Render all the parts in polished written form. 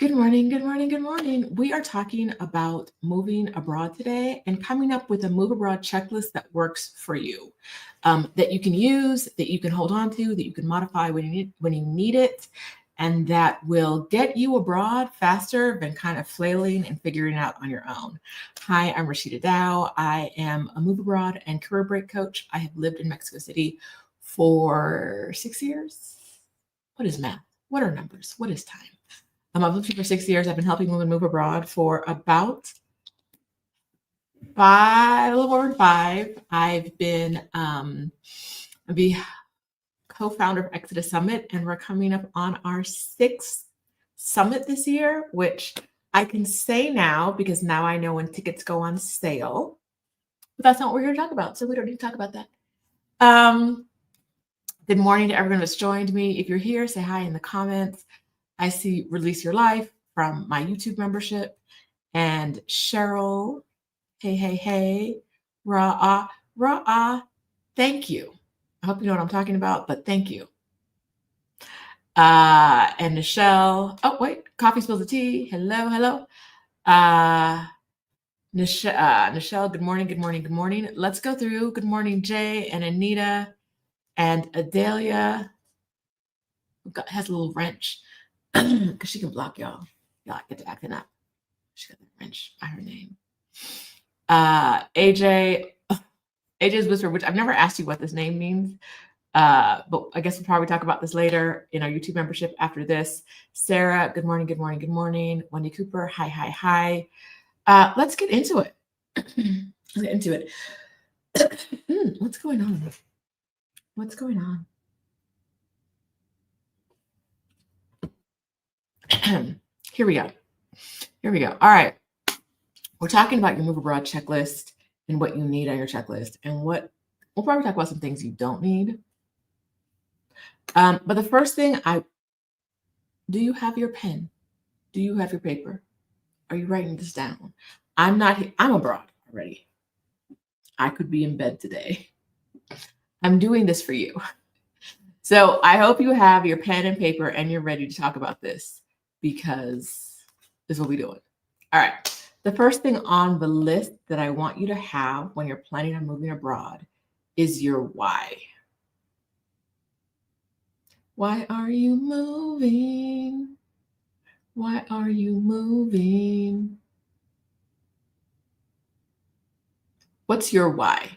Good morning, good morning, good morning. We are talking about moving abroad today and coming up with a move abroad checklist that works for you, that you can use, that you can hold on to, that you can modify when you need it, and that will get you abroad faster than kind of flailing and figuring it out on your own. Hi, I'm Rashida Dow. I am a move abroad and career break coach. I have lived in Mexico City for 6 years. What is math? What are numbers? What is time? I've lived here for 6 years. I've been helping women move abroad for about a little over 5. I've been the co-founder of Exodus Summit, and we're coming up on our 6th summit this year, which I can say now because now I know when tickets go on sale. But that's not what we're here to talk about, so we don't need to talk about that. Good morning to everyone that's joined me. If you're here, say hi in the comments. I see Release Your Life from my YouTube membership, and Cheryl, hey, rah, thank you. I hope you know what I'm talking about, but thank you. And Nichelle, oh wait, coffee spills the tea. Hello. Nichelle, good morning. Let's go through. Good morning, Jay and Anita and Adelia. Has a little wrench. Because she can block y'all. Y'all get to acting up. She got that wrench by her name. AJ's Whisper, which I've never asked you what this name means. But I guess we'll probably talk about this later in our YouTube membership after this. Sarah, good morning. Wendy Cooper, hi. Let's get into it. What's going on? Here we go. All right. We're talking about your move abroad checklist and what you need on your checklist, and we'll probably talk about some things you don't need. But the first thing, do you have your pen? Do you have your paper? Are you writing this down? I'm abroad already. I could be in bed today. I'm doing this for you. So I hope you have your pen and paper and you're ready to talk about this, because this is what we're doing. All right. The first thing on the list that I want you to have when you're planning on moving abroad is your why. Why are you moving? Why are you moving? What's your why?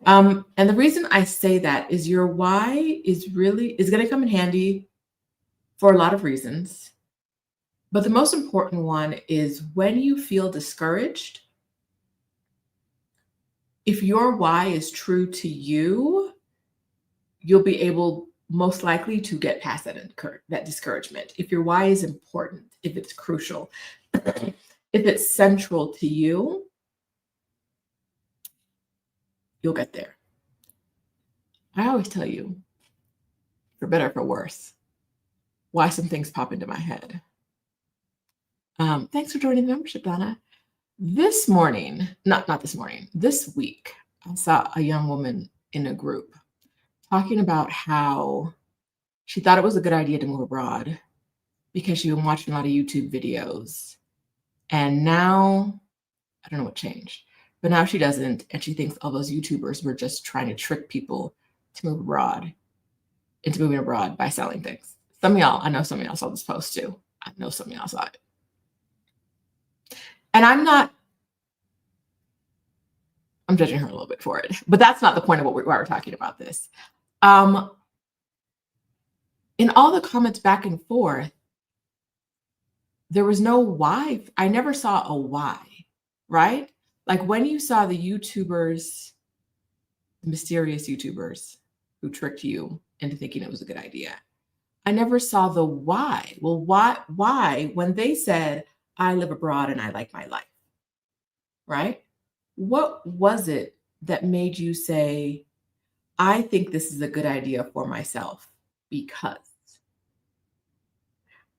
And the reason I say that is your why is going to come in handy for a lot of reasons. But the most important one is when you feel discouraged, if your why is true to you, you'll be able most likely to get past that discouragement. If your why is important, if it's crucial, if it's central to you, you'll get there. I always tell you, for better or for worse, why some things pop into my head. Thanks for joining the membership, Donna. This morning, this week, I saw a young woman in a group talking about how she thought it was a good idea to move abroad because she was watching a lot of YouTube videos. And now, I don't know what changed, but now she doesn't. And she thinks all those YouTubers were just trying to trick people to move abroad, into moving abroad by selling things. I know some of y'all saw this post too. I know some of y'all saw it. And I'm judging her a little bit for it, but that's not the point of why we're talking about this. In all the comments back and forth, there was no why. I never saw a why, right? Like when you saw the YouTubers, the mysterious YouTubers who tricked you into thinking it was a good idea, I never saw the why. Well, why when they said, I live abroad and I like my life, right? What was it that made you say, I think this is a good idea for myself? Because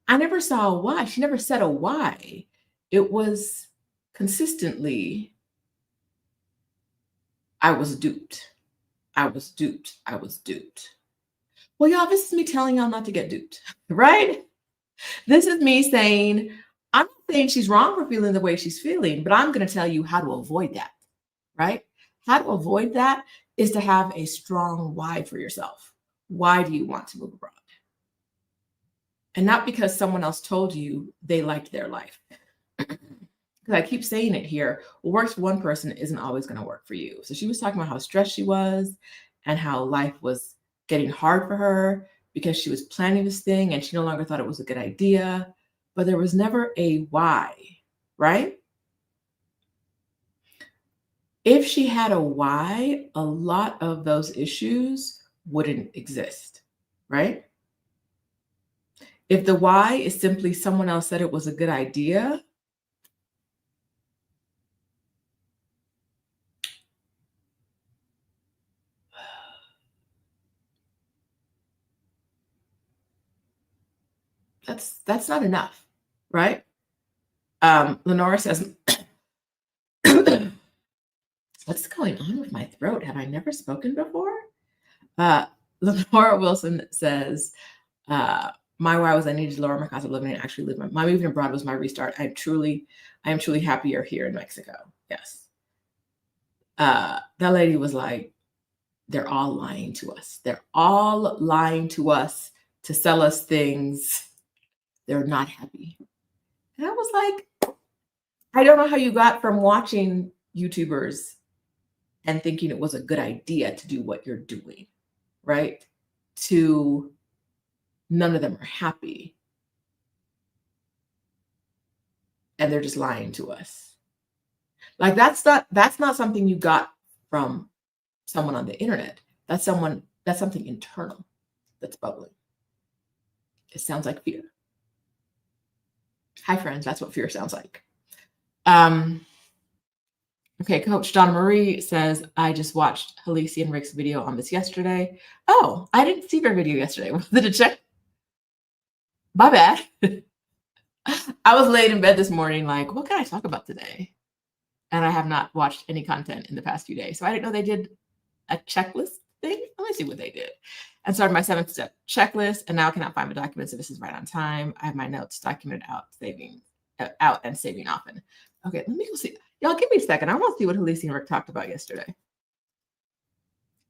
I never saw a why. She never said a why. It was consistently, I was duped. Well, y'all, this is me telling y'all not to get duped, right? This is me saying, saying she's wrong for feeling the way she's feeling, but I'm going to tell you how to avoid that, right? How to avoid that is to have a strong why for yourself. Why do you want to move abroad? And not because someone else told you they liked their life. Because I keep saying it here, what works for one person isn't always going to work for you. So she was talking about how stressed she was and how life was getting hard for her because she was planning this thing and she no longer thought it was a good idea. But there was never a why, right? If she had a why, a lot of those issues wouldn't exist, right? If the why is simply someone else said it was a good idea, that's not enough, right? Lenora says, what's going on with my throat? Have I never spoken before? Lenora Wilson says, my why was I needed to lower my cost of living and actually live. My moving abroad was my restart. I am truly happier here in Mexico. Yes. That lady was like, they're all lying to us. They're all lying to us to sell us things. They're not happy. And I was like, I don't know how you got from watching YouTubers and thinking it was a good idea to do what you're doing, right? To none of them are happy. And they're just lying to us. Like that's not something you got from someone on the internet. That's something internal that's bubbling. It sounds like fear. Hi, friends. That's what fear sounds like. Okay, Coach Donna Marie says, I just watched Halisi and Rick's video on this yesterday. Oh, I didn't see their video yesterday. Was it a check? My bad. I was laid in bed this morning like, what can I talk about today? And I have not watched any content in the past few days. So I didn't know they did a checklist thing. Let me see what they did. And started my 7-step checklist. And now I cannot find my documents if this is right on time. I have my notes documented out and saving often. Okay, let me go see. Y'all give me a second. I want to see what Halisi and Rick talked about yesterday.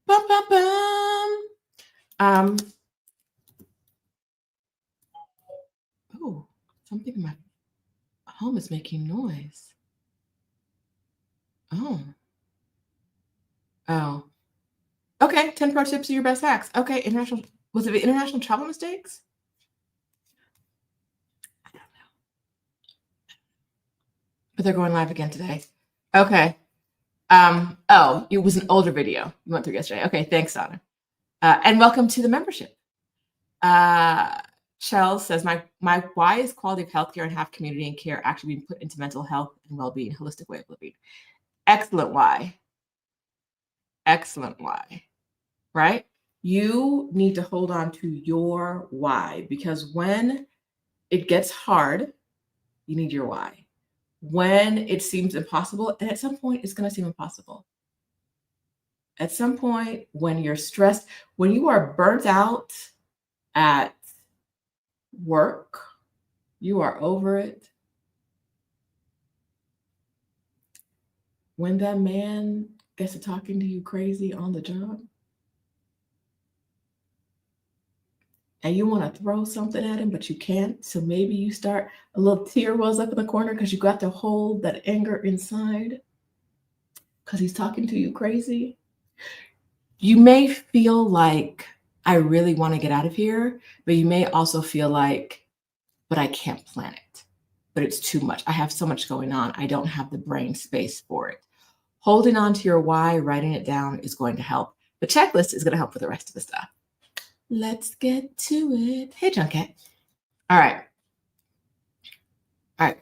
Bum, bum, bum. Oh, something in my home is making noise. Oh. Okay, 10 pro tips of your best hacks. Okay, was it international travel mistakes? I don't know. But they're going live again today. Okay. It was an older video you went through yesterday. Okay, thanks, Donna. And welcome to the membership. Chell says, my why is quality of healthcare and half community and care actually being put into mental health and well-being, holistic way of living. Excellent why. Excellent why. Right? You need to hold on to your why, because when it gets hard, you need your why. When it seems impossible, and at some point it's going to seem impossible. At some point, when you're stressed, when you are burnt out at work, you are over it. When that man gets to talking to you crazy on the job, and you want to throw something at him, but you can't. So maybe you start, a little tear wells up in the corner because you got to hold that anger inside because he's talking to you crazy. You may feel like, I really want to get out of here, but you may also feel like, but I can't plan it. But it's too much. I have so much going on. I don't have the brain space for it. Holding on to your why, writing it down is going to help. The checklist is going to help with the rest of the stuff. Let's get to it. Hey, Junket. All right.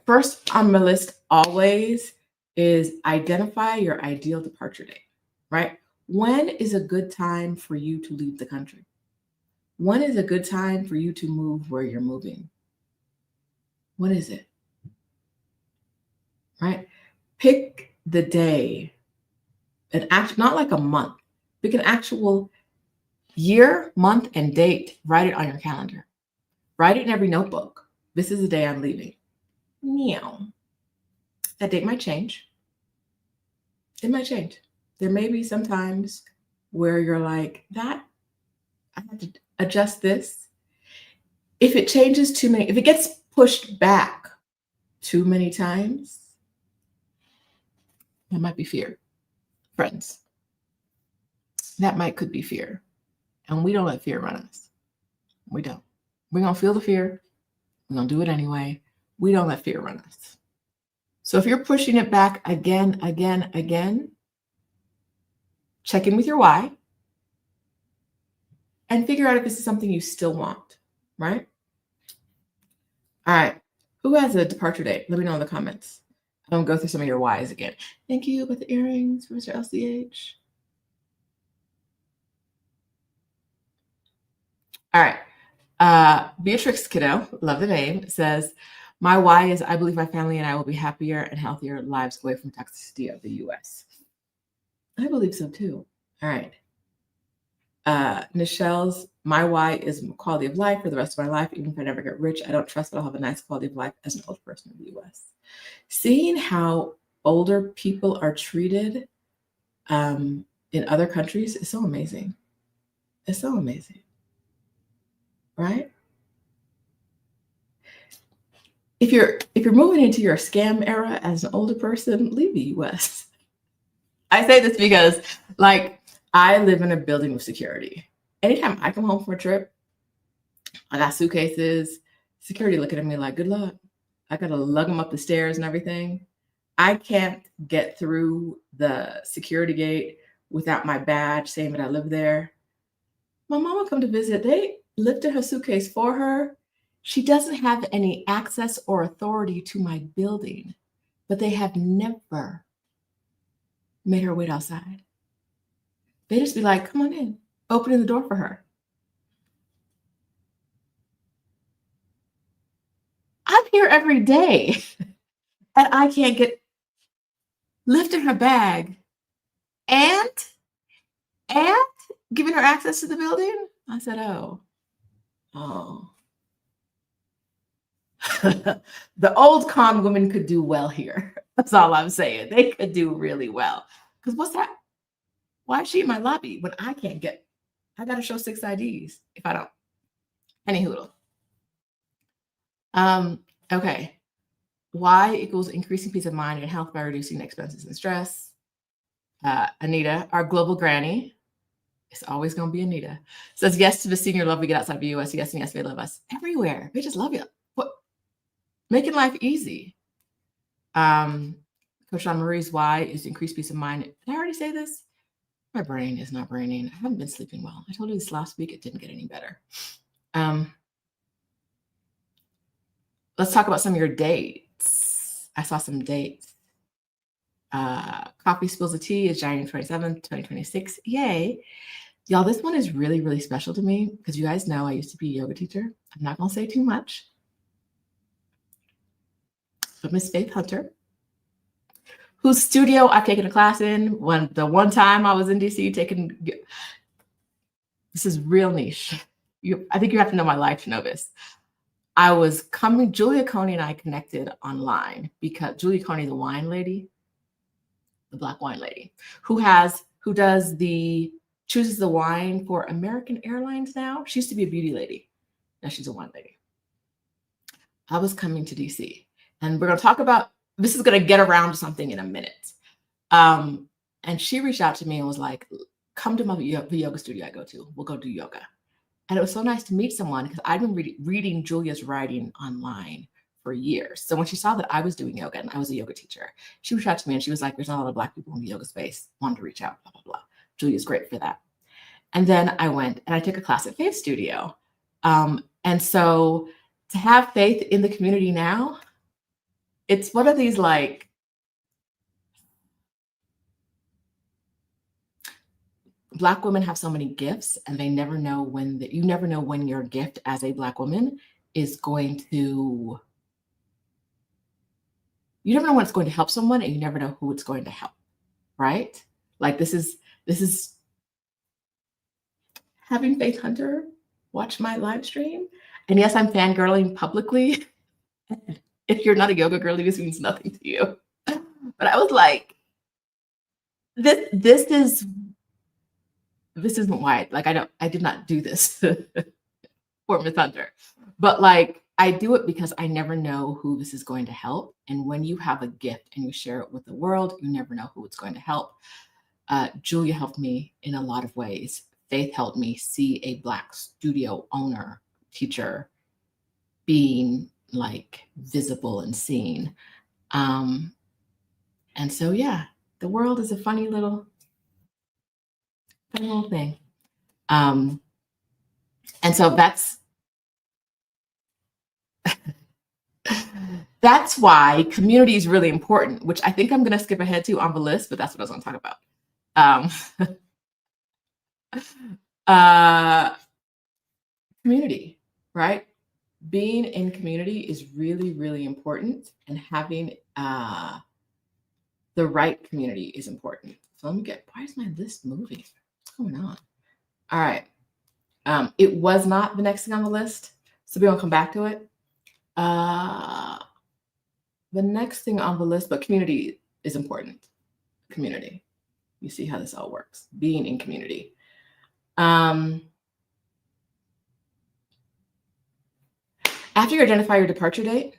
First on my list always is identify your ideal departure date, right? When is a good time for you to leave the country? When is a good time for you to move where you're moving? When is it? Right? Pick the day. Not like a month. Pick an actual year, month, and date. Write it on your calendar. Write it in every notebook. This is the day I'm leaving. Meow. That date might change. It might change. There may be some times where you're like, that, I have to adjust this. If it changes too many, if it gets pushed back too many times, that might be fear. Friends, that could be fear. And we don't let fear run us. We don't. We're going to feel the fear. We're going to do it anyway. We don't let fear run us. So if you're pushing it back again, check in with your why and figure out if this is something you still want, right? All right. Who has a departure date? Let me know in the comments. I'll go through some of your whys again. Thank you about the earrings, Mr. LCH. All right. Beatrix Kiddo, love the name, says, my why is I believe my family and I will be happier and healthier lives away from toxicity of the US. I believe so too. All right. Nichelle's, my why is quality of life for the rest of my life. Even if I never get rich, I don't trust that I'll have a nice quality of life as an old person in the US. Seeing how older people are treated in other countries is so amazing. It's so amazing, right? If you're moving into your scam era as an older person, leave the US. I say this because, like, I live in a building with security. Anytime I come home from a trip, I got suitcases, security looking at me like, good luck. I got to lug them up the stairs and everything. I can't get through the security gate without my badge saying that I live there. My mama come to visit. They lifted her suitcase for her. She doesn't have any access or authority to my building, but they have never made her wait outside. They just be like, come on in, opening the door for her. I'm here every day and I can't get lifting her bag and giving her access to the building. I said, oh. The old con women could do well here. That's all I'm saying. They could do really well. Because what's that? Why is she in my lobby when I can't get? I got to show 6 IDs if I don't. Any hoodle. Okay. Y equals increasing peace of mind and health by reducing expenses and stress. Anita, our global granny, it's always going to be Anita, says yes to the senior love we get outside of the US. Yes, and yes, they love us everywhere. They just love you. What? Making life easy. Coach Jean Marie's why is increased peace of mind. Did I already say this? My brain is not braining. I haven't been sleeping well. I told you this last week. It didn't get any better. Let's talk about some of your dates. I saw some dates. Coffee Spills of Tea is January 27th, 2026. Yay. Y'all, this one is really, really special to me because you guys know I used to be a yoga teacher. I'm not going to say too much. But Miss Faith Hunter, whose studio I've taken a class in the one time I was in DC taking, this is real niche. I think you have to know my life to know this. Julia Coney and I connected online because Julia Coney, the wine lady, the black wine lady, chooses the wine for American Airlines now. She used to be a beauty lady. Now she's a wine lady. I was coming to DC and we're going to talk about, this is going to get around to something in a minute. And she reached out to me and was like, come to the yoga studio I go to. We'll go do yoga. And it was so nice to meet someone because I'd been reading Julia's writing online for years. So when she saw that I was doing yoga and I was a yoga teacher, she reached out to me and she was like, there's not a lot of Black people in the yoga space. Wanted to reach out, blah, blah, blah. Julia's great for that. And then I went and I took a class at Faith Studio. And so to have Faith in the community now, it's one of these like, Black women have so many gifts and you never know when your gift as a Black woman is going to, you never know when it's going to help someone and you never know who it's going to help, right? Like this is having Faith Hunter watch my live stream. And yes, I'm fangirling publicly If you're not a yoga girly, this means nothing to you. But I was like, this isn't why. Like I did not do this for Miss Hunter. But like I do it because I never know who this is going to help. And when you have a gift and you share it with the world, you never know who it's going to help. Julia helped me in a lot of ways. Faith helped me see a Black studio owner, teacher being like visible and seen. And so, yeah, the world is a funny little thing. And so that's why community is really important, which I think I'm going to skip ahead to on the list, but that's what I was going to talk about. Community, right? Being in community is really, really important, and having the right community is important. So let me why is my list moving? What's going on? All right. It was not the next thing on the list, so we're gonna come back to it. The next thing on the list, but community is important. Community. You see how this all works. Being in community. After you identify your departure date,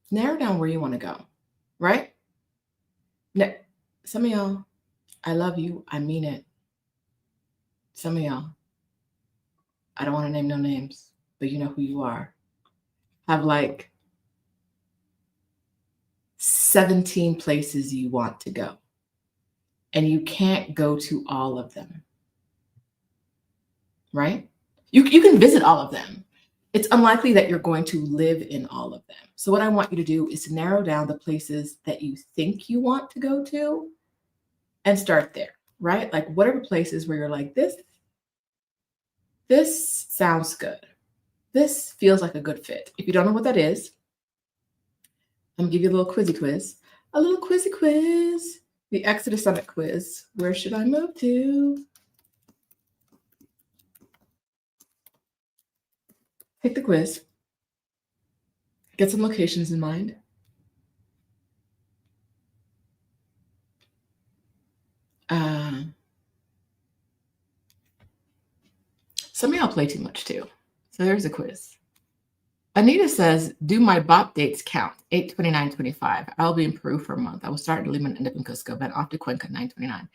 narrow down where you want to go, right? Now, some of y'all, I love you. I mean it. Some of y'all, I don't want to name no names, but you know who you are, have like 17 places you want to go. And you can't go to all of them, right? You can visit all of them. It's unlikely that you're going to live in all of them. So what I want you to do is to narrow down the places that you think you want to go to and start there, right? Like what are the places where you're like, this sounds good. This feels like a good fit. If you don't know what that is, I'm gonna give you a little quizzy quiz. A little quizzy quiz. The Exodus Summit quiz. Where should I move to? Take the quiz. Get some locations in mind. Some of y'all play too much too. So there's a quiz. Anita says, do my BOP dates count? 8/29/25. I'll be in Peru for a month. I will start in Lima and end up in Cusco, then off to Cuenca, 9/29.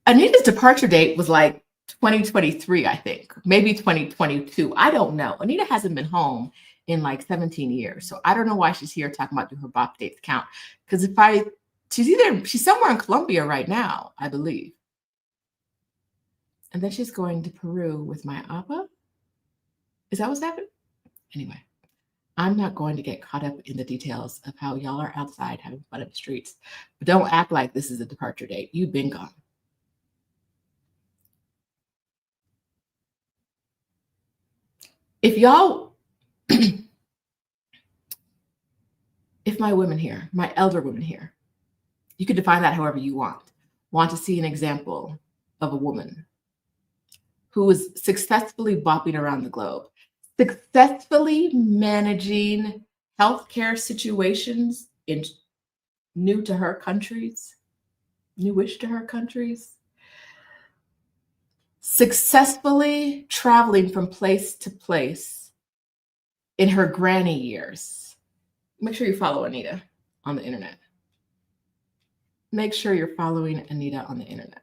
Anita's departure date was like 2023, I think, maybe 2022. I don't know. Anita hasn't been home in like 17 years. So I don't know why she's here talking about do her BOP dates count. Because she's somewhere in Colombia right now, I believe. And then she's going to Peru with my APA. Is that what's happening? Anyway, I'm not going to get caught up in the details of how y'all are outside having fun in the streets. But don't act like this is a departure date. You've been gone. If y'all, if my women here, my elder women here, you can define that however you want to see an example of a woman who is successfully bopping around the globe, successfully managing healthcare situations in newish to her countries, successfully traveling from place to place in her granny years. Make sure you follow Anita on the internet. Make sure you're following Anita on the internet.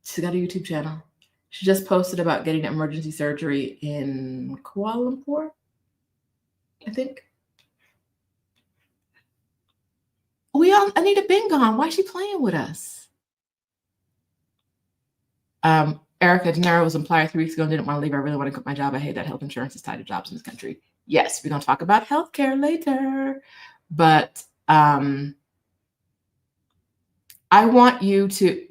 She's got a YouTube channel. She just posted about getting emergency surgery in Kuala Lumpur, I think. Anita been gone. Why is she playing with us? Erica Denaro was employed 3 weeks ago and didn't want to leave. I really want to quit my job. I hate that health insurance is tied to jobs in this country. Yes, we're going to talk about healthcare later. But I want you to...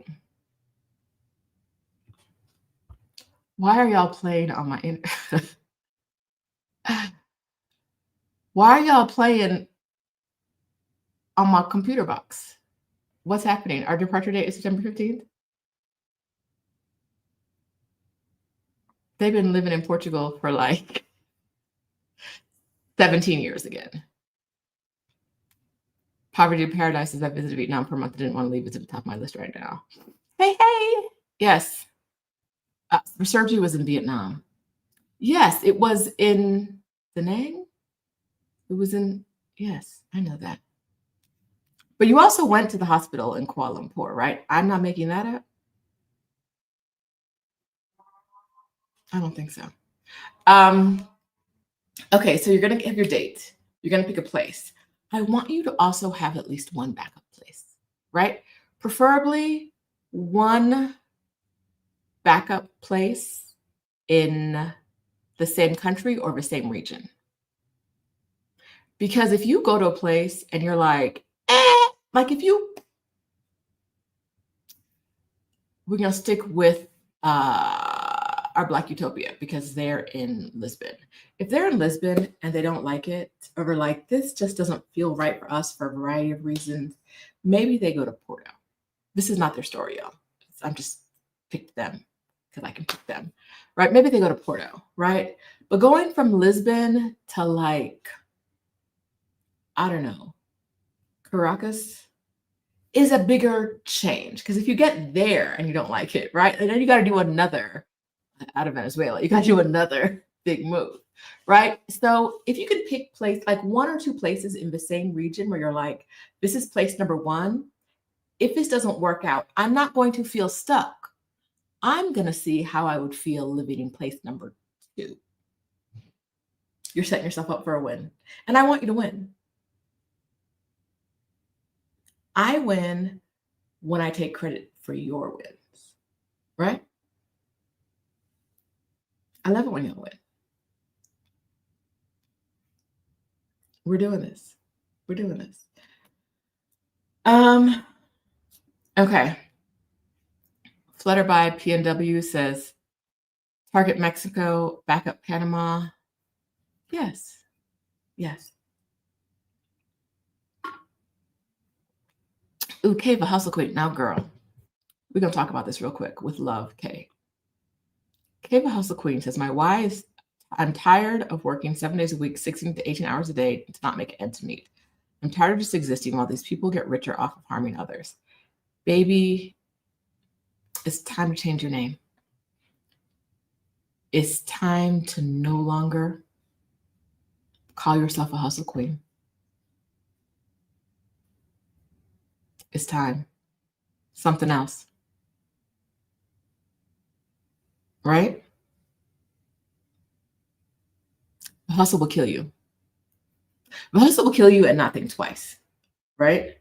Why are y'all playing on my... Why are y'all playing on my computer box? What's happening? Our departure date is September 15th. They've been living in Portugal for like 17 years again. Poverty Paradises. I visited Vietnam for a month. I didn't want to leave. It's at the top of my list right now. Hey, hey. Yes. Resurgi was in Vietnam. Yes, it was in Da Nang. It was in, yes, I know that. But you also went to the hospital in Kuala Lumpur, right? I'm not making that up. I don't think so. Okay, so you're going to have your date. You're going to pick a place. I want you to also have at least one backup place, right? Preferably one backup place in the same country or the same region. Because if you go to a place and you're like, like if you, we're going to stick with our Black Utopia because they're in Lisbon. If they're in Lisbon and they don't like it, or they're like, this just doesn't feel right for us for a variety of reasons, maybe they go to Porto. This is not their story, y'all. I'm just picked them because I can pick them, right? Maybe they go to Porto, right? But going from Lisbon to like, I don't know, Caracas is a bigger change. Because if you get there and you don't like it, right? And then you got to do another out of Venezuela. You got to do another big move, right? So if you could pick place, like one or two places in the same region where you're like, this is place number one. If this doesn't work out, I'm not going to feel stuck. I'm going to see how I would feel living in place number two. You're setting yourself up for a win. And I want you to win. I win when I take credit for your wins, right? I love it when y'all win. We're doing this. We're doing this. Okay. Flutterby PNW says, target Mexico, backup Panama. Yes. Yes. Ooh, Kay, the hustle queen. Now, girl, we're going to talk about this real quick with love, Kay. Kay, the hustle queen says, my why is I'm tired of working 7 days a week, 16 to 18 hours a day to not make ends meet. I'm tired of just existing while these people get richer off of harming others. Baby, it's time to change your name. It's time to no longer call yourself a hustle queen. It's time. Something else. Right? The hustle will kill you. The hustle will kill you and not think twice. Right?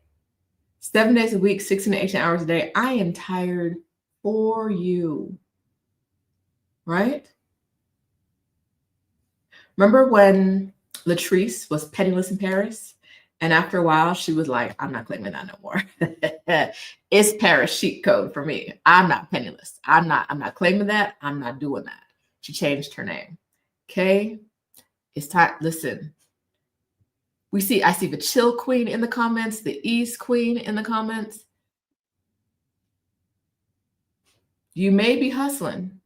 7 days a week, 16 to 18 hours a day. I am tired for you. Right? Remember when Latrice was penniless in Paris? And after a while, she was like, I'm not claiming that no more. It's Paris cheat code for me. I'm not penniless. I'm not claiming that. I'm not doing that. She changed her name. Okay. It's time. Listen, I see the chill queen in the comments, the ease queen in the comments. You may be hustling,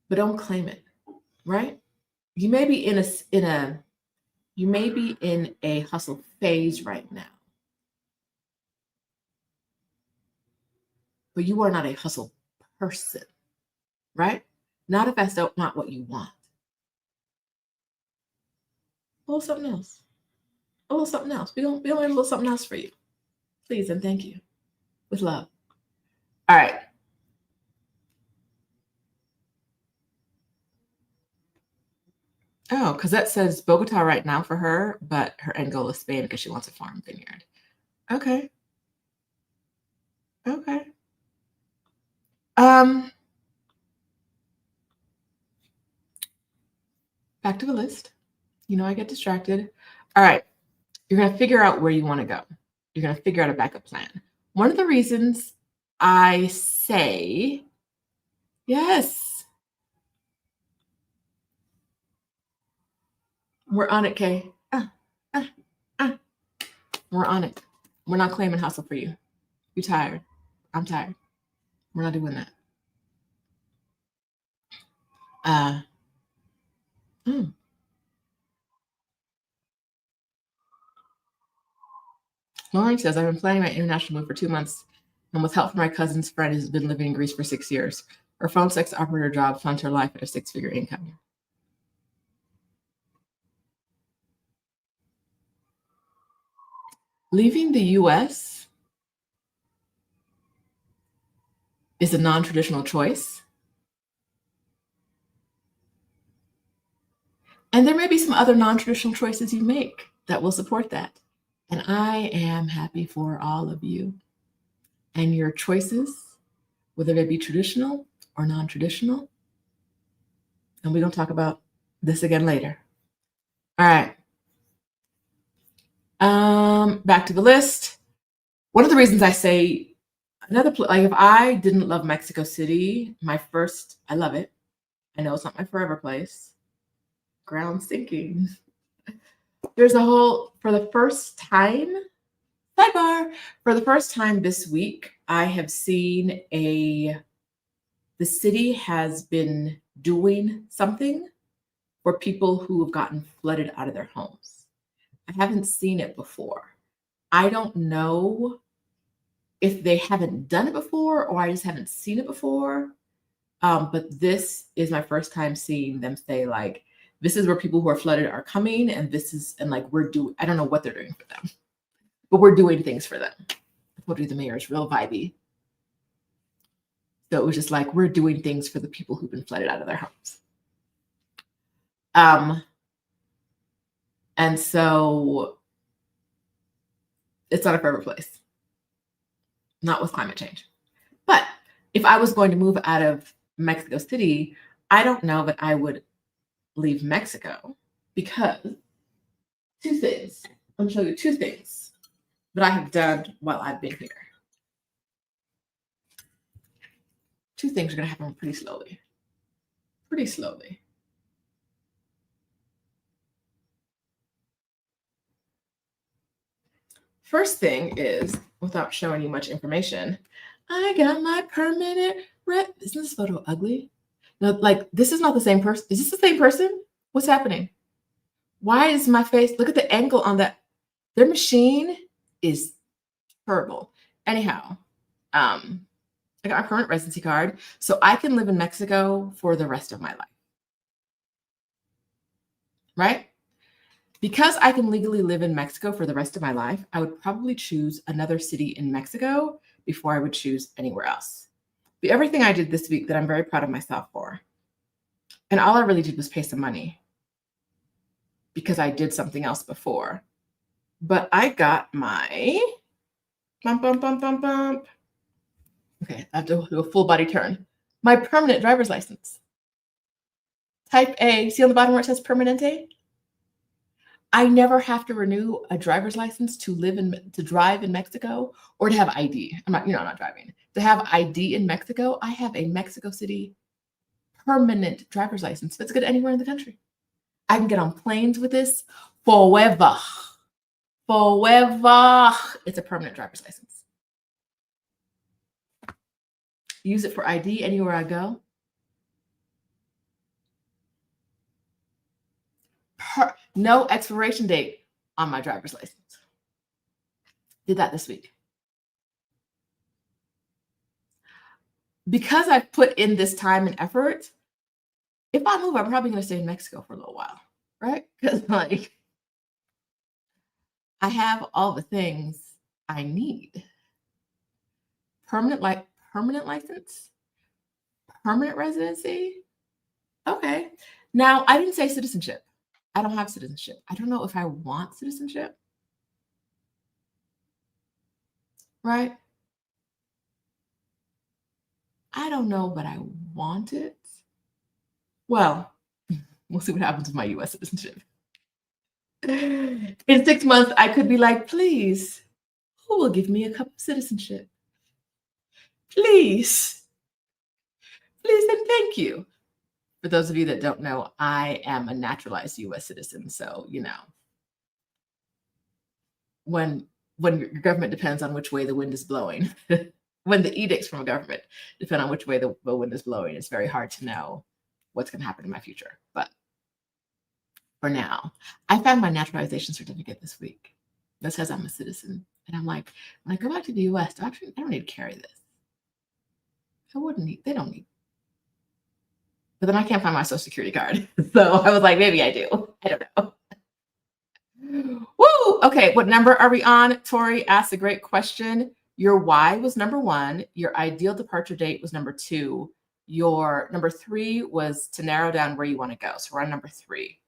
but don't claim it, right? You may be in a hustle phase right now, but you are not a hustle person, right? Not if that's not what you want. A little something else. A little something else. We're gonna have a little something else for you. Please and thank you. With love. All right. Oh, because that says Bogota right now for her, but her end goal is Spain because she wants a farm vineyard. Okay. Okay. Back to the list. You know, I get distracted. All right. You're going to figure out where you want to go. You're going to figure out a backup plan. One of the reasons I say, yes, we're on it, Kay. We're on it. We're not claiming hustle for you. You're tired. I'm tired. We're not doing that. Uh, mm. Lauren says, I've been planning my international move for 2 months, and with help from my cousin's friend who's been living in Greece for 6 years. Her phone sex operator job funds her life at a 6-figure income. Leaving the US is a non-traditional choice. And there may be some other non-traditional choices you make that will support that. And I am happy for all of you and your choices, whether they be traditional or non-traditional. And we're going to talk about this again later. All right. Back to the list. One of the reasons I say like if I didn't love Mexico City, I love it. I know it's not my forever place. Ground sinking. There's for the first time, sidebar, for the first time this week, I have seen the city has been doing something for people who have gotten flooded out of their homes. I haven't seen it before. I don't know if they haven't done it before or I just haven't seen it before. But this is my first time seeing them say, like, this is where people who are flooded are coming, and I don't know what they're doing for them, but we're doing things for them. I told you the mayor is real vibey. So it was just like, we're doing things for the people who've been flooded out of their homes. And so it's not a forever place, not with climate change. But if I was going to move out of Mexico City, I don't know that I would leave Mexico because two things. I'm going to show you two things that I have done while I've been here. Two things are going to happen pretty slowly. Pretty slowly. First thing is, without showing you much information, I got my permanent Isn't this photo ugly? No, like, this is not the same person. Is this the same person? What's happening? Why is my face? Look at the angle on that. Their machine is terrible. Anyhow, I got my permanent residency card, so I can live in Mexico for the rest of my life. Right? Because I can legally live in Mexico for the rest of my life, I would probably choose another city in Mexico before I would choose anywhere else. But everything I did this week that I'm very proud of myself for, and all I really did was pay some money because I did something else before. But I got my bump. Okay, I have to do a full body turn. My permanent driver's license. Type A. See on the bottom where it says Permanente? I never have to renew a driver's license to drive in Mexico or to have ID. I'm not driving. To have ID in Mexico, I have a Mexico City permanent driver's license that's good anywhere in the country. I can get on planes with this forever. Forever. It's a permanent driver's license. Use it for ID anywhere I go. No expiration date on my driver's license. Did that this week. Because I've put in this time and effort, if I move, I'm probably going to stay in Mexico for a little while, right? Because I have all the things I need. Permanent license, permanent residency. Okay. Now, I didn't say citizenship. I don't have citizenship. I don't know if I want citizenship. Right? I don't know, but I want it. Well, we'll see what happens with my US citizenship. In 6 months, I could be like, please, who will give me a cup of citizenship? Please. Please and thank you. For those of you that don't know, I am a naturalized US citizen. So, when when your government depends on which way the wind is blowing. When the edicts from a government depend on which way the wind is blowing, it's very hard to know what's going to happen in my future. But for now, I found my naturalization certificate this week that says I'm a citizen. And I'm like, when I go back to the US, I don't need to carry this. They don't need. But then I can't find my social security card. So I was like, maybe I do. I don't know. Woo! Okay, what number are we on? Tori asked a great question. Your why was number 1. Your ideal departure date was number 2. Your number 3 was to narrow down where you want to go. So we're on number 3.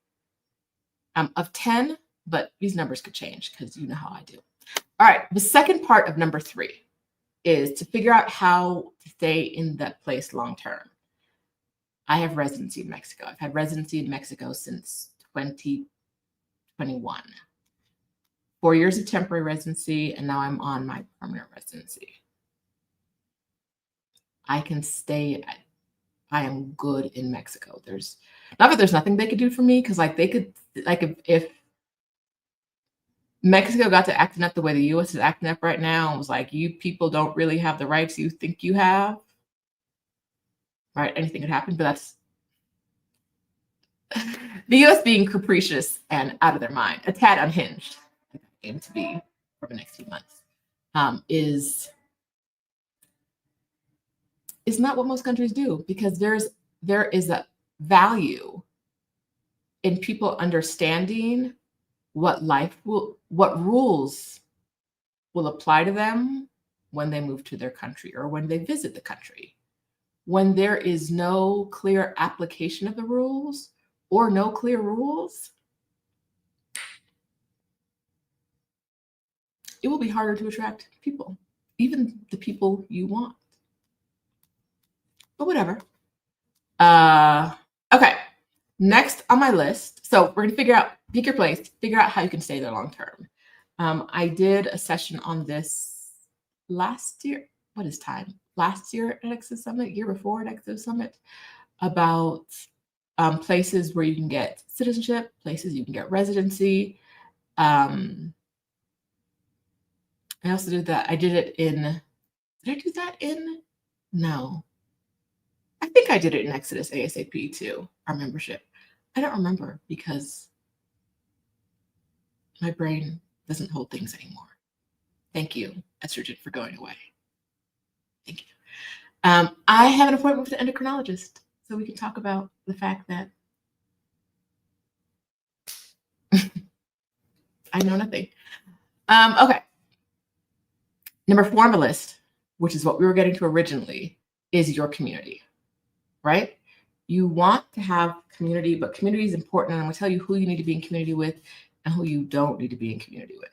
Of 10, but these numbers could change because you know how I do. All right, the second part of number 3 is to figure out how to stay in that place long term. I have residency in Mexico. I've had residency in Mexico since 2021. 4 years of temporary residency, and now I'm on my permanent residency. I can stay. I am good in Mexico. There's not that there's nothing they could do for me, because they could, if Mexico got to acting up the way the U.S. is acting up right now, and was like, you people don't really have the rights you think you have, right? Anything could happen, but that's the U.S. being capricious and out of their mind, a tad unhinged, aim to be for the next few months, is not what most countries do, because there is a value in people understanding what rules will apply to them when they move to their country or when they visit the country. When there is no clear application of the rules or no clear rules, it will be harder to attract people, even the people you want. But whatever. Okay. Next on my list. So we're going to pick your place, figure out how you can stay there long term. I did a session on this last year. What is time? Last year at Exodus Summit, year before at Exodus Summit, about places where you can get citizenship, places you can get residency. I also did that. Did I do that in? No. I think I did it in Exodus ASAP too, our membership. I don't remember because my brain doesn't hold things anymore. Thank you, estrogen, for going away. Thank you. I have an appointment with an endocrinologist, so we can talk about the fact that I know nothing. Okay. Number 4 on the list, which is what we were getting to originally, is your community, right? You want to have community, but community is important. And I'm going to tell you who you need to be in community with and who you don't need to be in community with.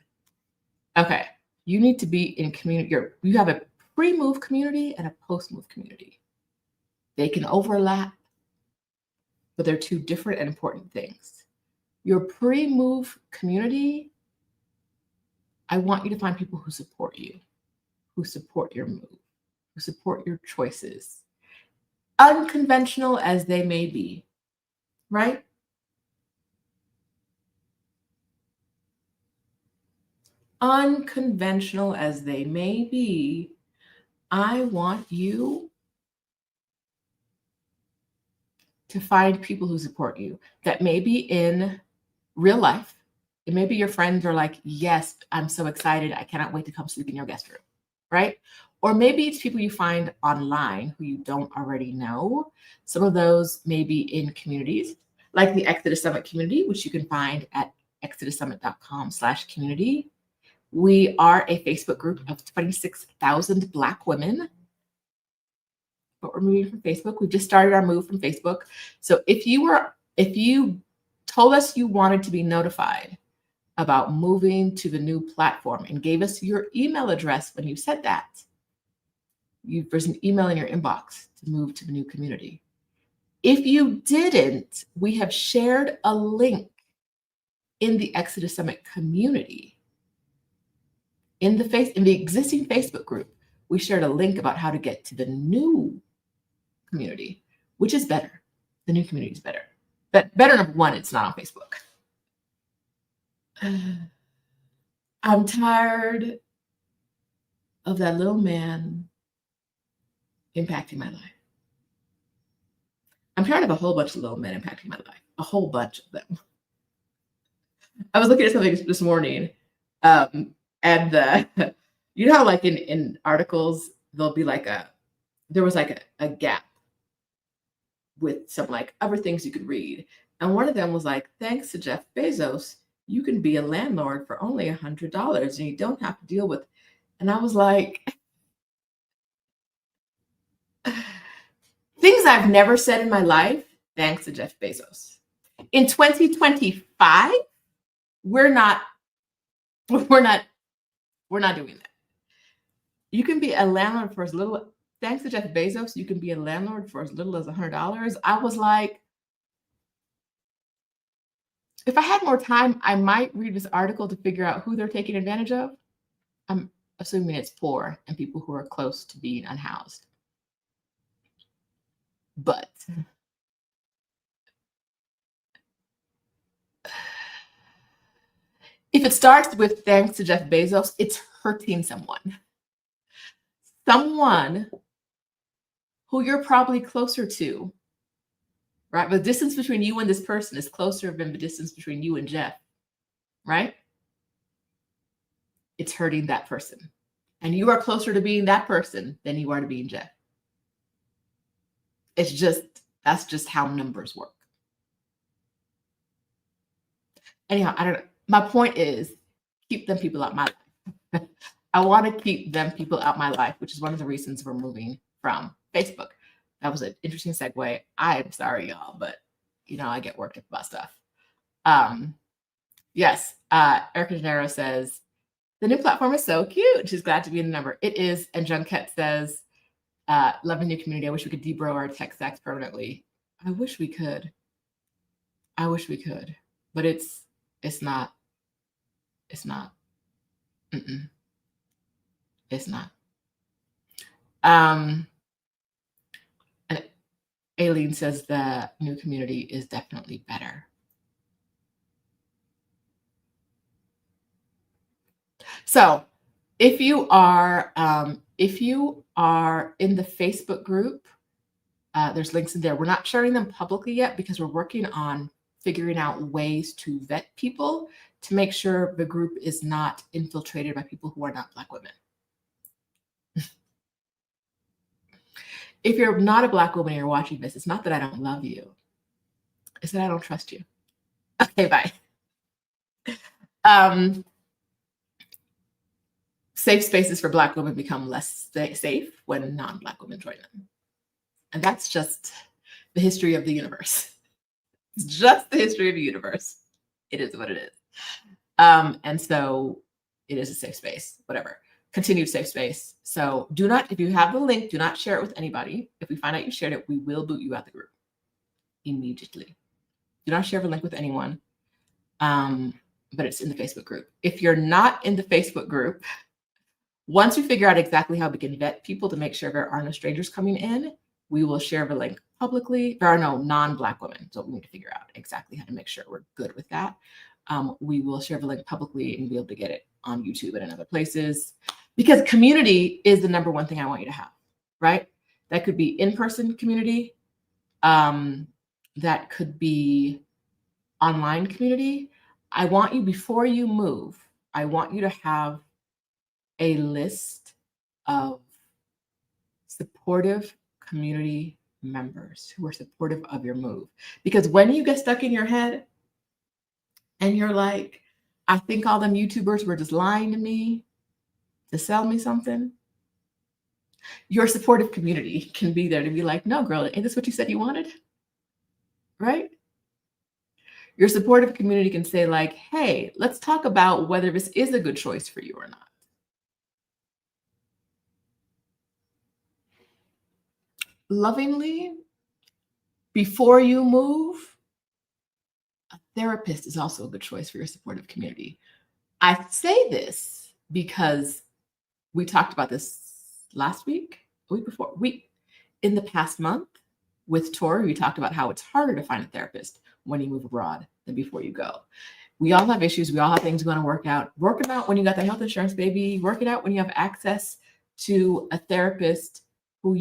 Okay. You need to be in community. You have a pre-move community and a post-move community. They can overlap, but they're 2 different and important things. Your pre-move community, I want you to find people who support you, who support your move, who support your choices, unconventional as they may be, right? Unconventional as they may be, I want you to find people who support you that may be in real life. It may be your friends are like, yes, I'm so excited. I cannot wait to come sleep in your guest room, right? Or maybe it's people you find online who you don't already know. Some of those may be in communities like the Exodus Summit community, which you can find at exodussummit.com/community. We are a Facebook group of 26,000 Black women, but we're moving from Facebook. We just started our move from Facebook. So if you told us you wanted to be notified about moving to the new platform and gave us your email address when you said that, there's an email in your inbox to move to the new community. If you didn't, we have shared a link in the Exodus Summit community. In the existing Facebook group, we shared a link about how to get to the new community, which is better. The new community is better. But better, number 1, it's not on Facebook. I'm tired of that little man impacting my life. I'm tired of a whole bunch of little men impacting my life, a whole bunch of them. I was looking at something this morning, and you know how like in articles there'll be like there was like a gap with some like other things you could read, and one of them was like, thanks to Jeff Bezos, you can be a landlord for only $100 and you don't have to deal with. And I was like, things I've never said in my life, thanks to Jeff Bezos. In 2025, we're not doing that. You can be a landlord for as little, thanks to Jeff Bezos, you can be a landlord for as little as $100. I was like, if I had more time, I might read this article to figure out who they're taking advantage of. I'm assuming it's poor and people who are close to being unhoused. But if it starts with thanks to Jeff Bezos, it's hurting someone. Someone who you're probably closer to, right? The distance between you and this person is closer than the distance between you and Jeff, right? It's hurting that person. And you are closer to being that person than you are to being Jeff. That's just how numbers work. Anyhow, I don't know. My point is, keep them people out my life. I want to keep them people out my life, which is one of the reasons we're moving from Facebook. That was an interesting segue. I'm sorry, y'all, but I get worked up about stuff. Yes, Erica Gennaro says, the new platform is so cute. She's glad to be in the number. It is. And Junket says, love the new community. I wish we could debro our tech stacks permanently. I wish we could. But it's not. Mm-mm. It's not. And Aileen says the new community is definitely better. So if you are in the Facebook group, there's links in there. We're not sharing them publicly yet because we're working on figuring out ways to vet people to make sure the group is not infiltrated by people who are not Black women. If you're not a Black woman and you're watching this, it's not that I don't love you. It's that I don't trust you. Okay, bye. Safe spaces for Black women become less safe when non-Black women join them. And that's just the history of the universe. It's just the history of the universe. It is what it is. And so it is a safe space, whatever. Continued safe space. So if you have the link, do not share it with anybody. If we find out you shared it, we will boot you out the group immediately. Do not share the link with anyone. But it's in the Facebook group. If you're not in the Facebook group, once we figure out exactly how we can vet people to make sure there are no strangers coming in, we will share the link publicly. There are no non-Black women, so we need to figure out exactly how to make sure we're good with that. We will share the link publicly and be able to get it on YouTube and in other places, because community is the number one thing I want you to have, right? That could be in-person community. That could be online community. I want you, before you move, I want you to have a list of supportive community members who are supportive of your move. Because when you get stuck in your head and you're like, I think all them YouTubers were just lying to me to sell me something, your supportive community can be there to be like, no, girl, ain't this what you said you wanted? Right? Your supportive community can say like, hey, let's talk about whether this is a good choice for you or not. Lovingly, before you move, a therapist is also a good choice for your supportive community. I say this because we talked about this last week, a week before, in the past month with Tori, we talked about how it's harder to find a therapist when you move abroad than before you go. We all have issues. We all have things we want to work out. Work them out when you got the health insurance, baby. Work it out when you have access to a therapist who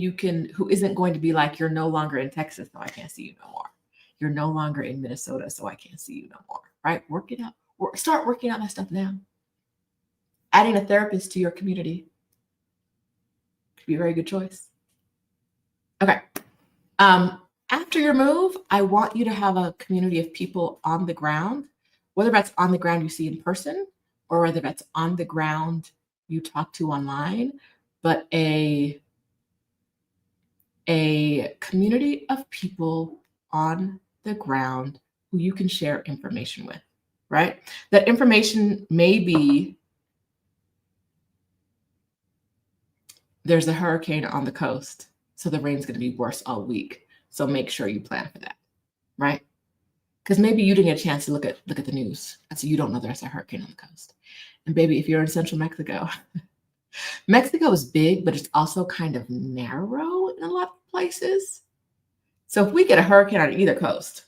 isn't going to be like, you're no longer in Texas, so I can't see you no more. You're no longer in Minnesota, so I can't see you no more. Right? Work it out. Start working out that stuff now. Adding a therapist to your community could be a very good choice. Okay. After your move, I want you to have a community of people on the ground, whether that's on the ground you see in person or whether that's on the ground you talk to online, but a community of people on the ground who you can share information with, right? That information may be, there's a hurricane on the coast, so the rain's going to be worse all week. So make sure you plan for that, right? Because maybe you didn't get a chance to look at the news, and so you don't know there's a hurricane on the coast. And baby, if you're in central Mexico, Mexico is big, but it's also kind of narrow in a lot of places. So if we get a hurricane on either coast,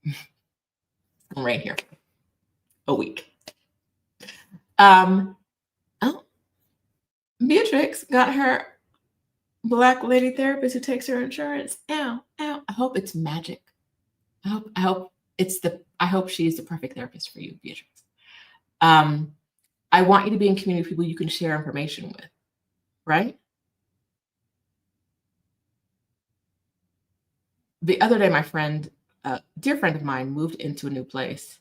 it's gonna rain here for a week. Beatrix got her Black lady therapist who takes her insurance. Ow. I hope it's magic. I hope she's the perfect therapist for you, Beatrix. I want you to be in community of people you can share information with, right? The other day, my friend, a dear friend of mine, moved into a new place.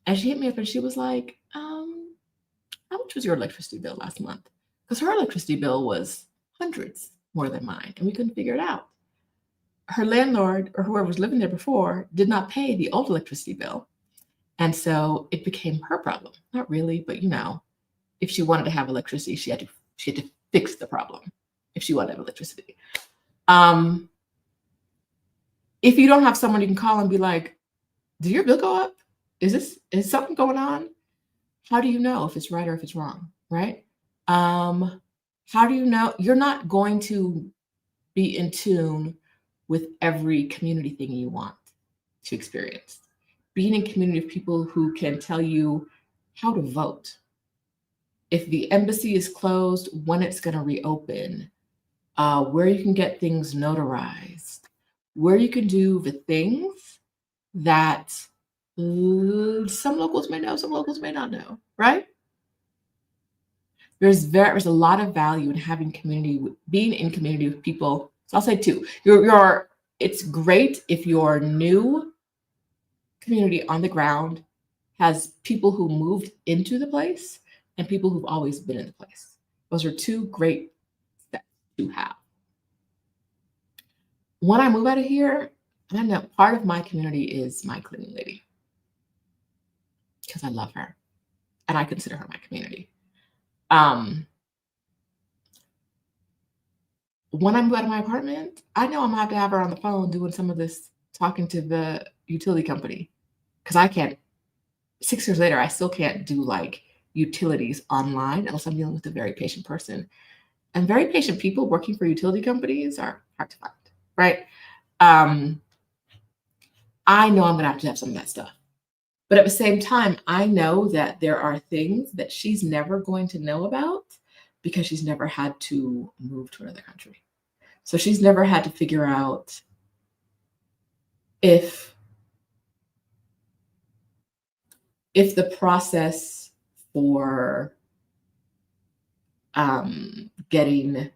And she hit me up and she was like, how much was your electricity bill last month? Because her electricity bill was hundreds more than mine, and we couldn't figure it out. Her landlord or whoever was living there before did not pay the old electricity bill. And so it became her problem. Not really, but if she wanted to have electricity, she had to fix the problem if she wanted to have electricity. If you don't have someone you can call and be like, did your bill go up? Is something going on? How do you know if it's right or if it's wrong, right? How do you know? You're not going to be in tune with every community thing you want to experience. Being in community of people who can tell you how to vote, if the embassy is closed, when it's going to reopen, where you can get things notarized, where you can do the things that some locals may know, some locals may not know, right? There's a lot of value in having being in community with people. So I'll say two. It's great if your new community on the ground has people who moved into the place and people who've always been in the place. Those are two great steps to have. When I move out of here, I know part of my community is my cleaning lady because I love her and I consider her my community. When I move out of my apartment, I know I'm gonna have her on the phone doing some of this, talking to the utility company, because I can't. 6 years later, I still can't do like utilities online unless I'm dealing with a very patient person. And very patient people working for utility companies are hard to find, right? I know I'm gonna have to have some of that stuff. But at the same time, I know that there are things that she's never going to know about because she's never had to move to another country. So she's never had to figure out if the process for getting an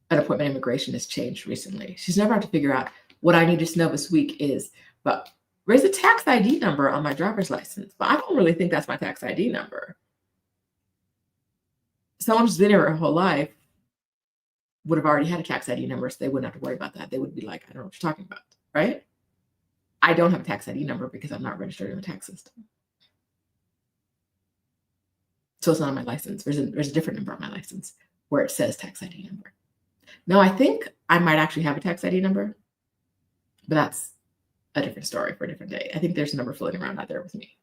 appointment in immigration has changed recently. She's never had to figure out what I need to know this week is, but there's a tax ID number on my driver's license, but I don't really think that's my tax ID number. Someone who's been here her whole life would have already had a tax ID number, so they wouldn't have to worry about that. They would be like, I don't know what you're talking about, right? I don't have a tax ID number because I'm not registered in the tax system. So it's not on my license. There's a different number on my license where it says tax ID number. Now, I think I might actually have a tax ID number, but that's a different story for a different day. I think there's a number floating around out there with me.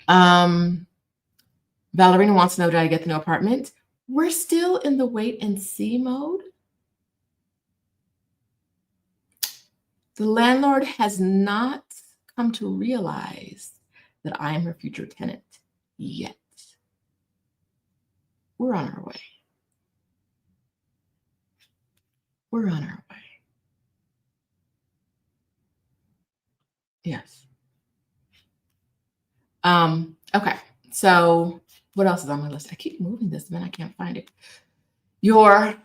Ballerina wants to know, did I get the new apartment? We're still in the wait and see mode. The landlord has not come to realize that I am her future tenant yet. We're on our way. We're on our way. Yes. Okay. So what else is on my list? I keep moving this, man. I can't find it. Your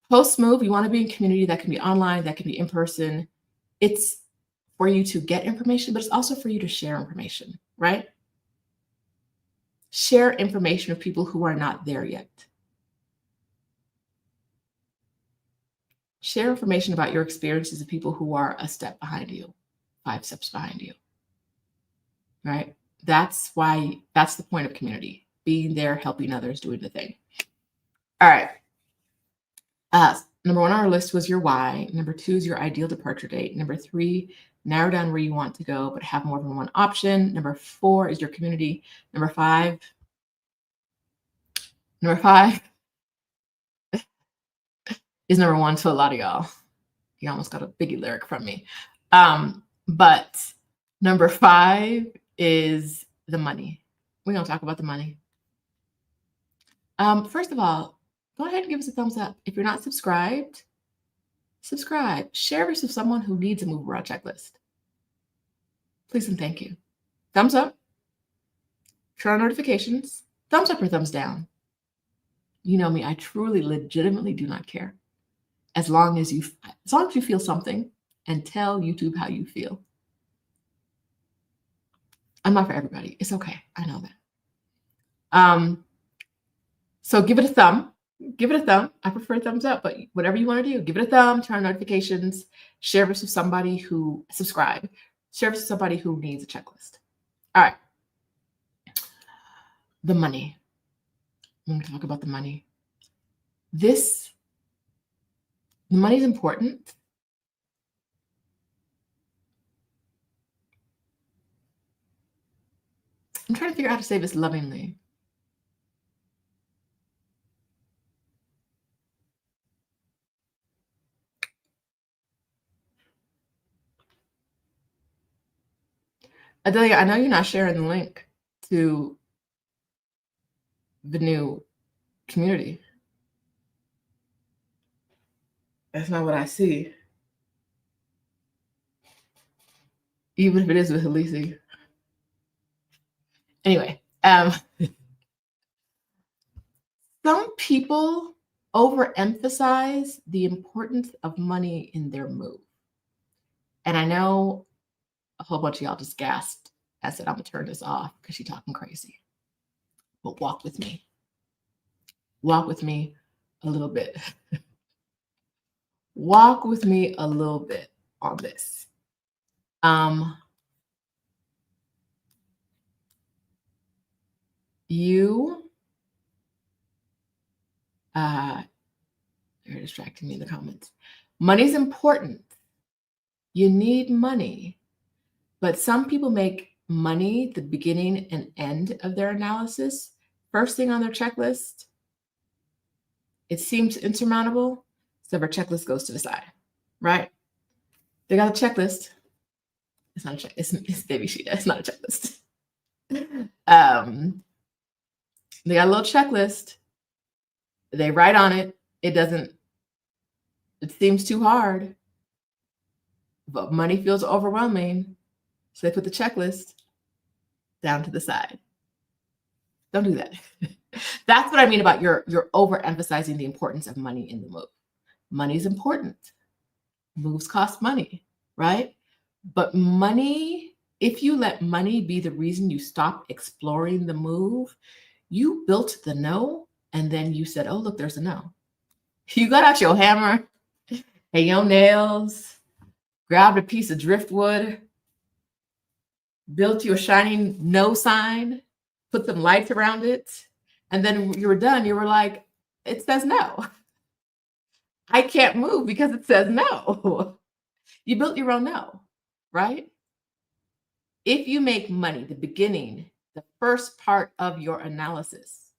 post move, you want to be in community that can be online, that can be in person. It's for you to get information, but it's also for you to share information, right? Share information with people who are not there yet. Share information about your experiences with people who are a step behind you, 5 steps behind you, right? That's the point of community, being there, helping others, doing the thing. All right. Number 1 on our list was your why. Number 2 is your ideal departure date. Number 3, narrow down where you want to go, but have more than one option. Number 4 is your community. Number five is number 1 to a lot of y'all. You almost got a biggie lyric from me. But number 5 is the money. We're going to talk about the money. First of all, go ahead and give us a thumbs up. If you're not subscribed, subscribe. Share this with someone who needs a Move Abroad checklist. Please and thank you. Thumbs up. Turn on notifications. Thumbs up or thumbs down. You know me, I truly, legitimately do not care. As long as you feel something, and tell YouTube how you feel. I'm not for everybody. It's okay. I know that. So give it a thumb. Give it a thumb. I prefer thumbs up, but whatever you want to do, give it a thumb, turn on notifications, share this with somebody who subscribe, share this with somebody who needs a checklist. All right. The money. I'm going to talk about the money. The money is important. I'm trying to figure out how to say this lovingly. Adelia, I know you're not sharing the link to the new community. That's not what I see. Even if it is with Halisi. Anyway, some people overemphasize the importance of money in their move. And I know a whole bunch of y'all just gasped. I said, I'm going to turn this off because she's talking crazy. But walk with me. Walk with me a little bit. Walk with me a little bit on this. They're distracting me in the comments. Money's important. You need money. But some people make money the beginning and end of their analysis. First thing on their checklist, it seems insurmountable, so their checklist goes to the side, right? They got a checklist. It's not a check. It's baby Sheeta. It's not a checklist. They got a little checklist. They write on it. It seems too hard, but money feels overwhelming. So they put the checklist down to the side. Don't do that. That's what I mean about you're overemphasizing the importance of money in the move. Money is important. Moves cost money, right? But money, if you let money be the reason you stop exploring the move, you built the no, and then you said, oh, look, there's a no. You got out your hammer and your nails, grabbed a piece of driftwood, built you a shining no sign, put some lights around it, and then you were done. You were like, it says no. I can't move because it says no. You built your own no, right? If you make money, the beginning, the first part of your analysis,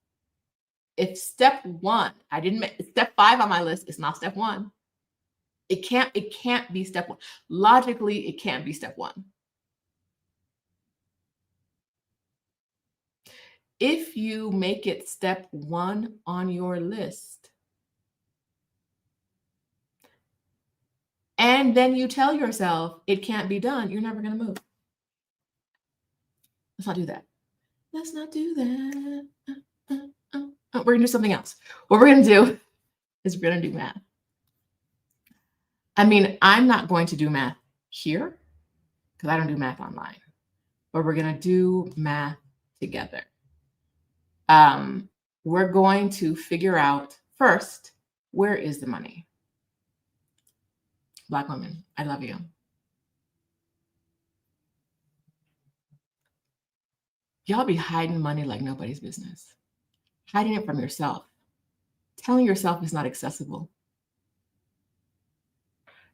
if step 1, I didn't make step 5 on my list, it's not step 1. It can't be step one. Logically, it can't be step one. If you make it step one on your list, and then you tell yourself it can't be done, you're never going to move. Let's not do that. Let's not do that. We're going to do something else. What we're going to do is we're going to do math. I mean, I'm not going to do math here because I don't do math online, but we're going to do math together. We're going to figure out first, where is the money? Black women, I love you. Y'all be hiding money like nobody's business. Hiding it from yourself. Telling yourself it's not accessible.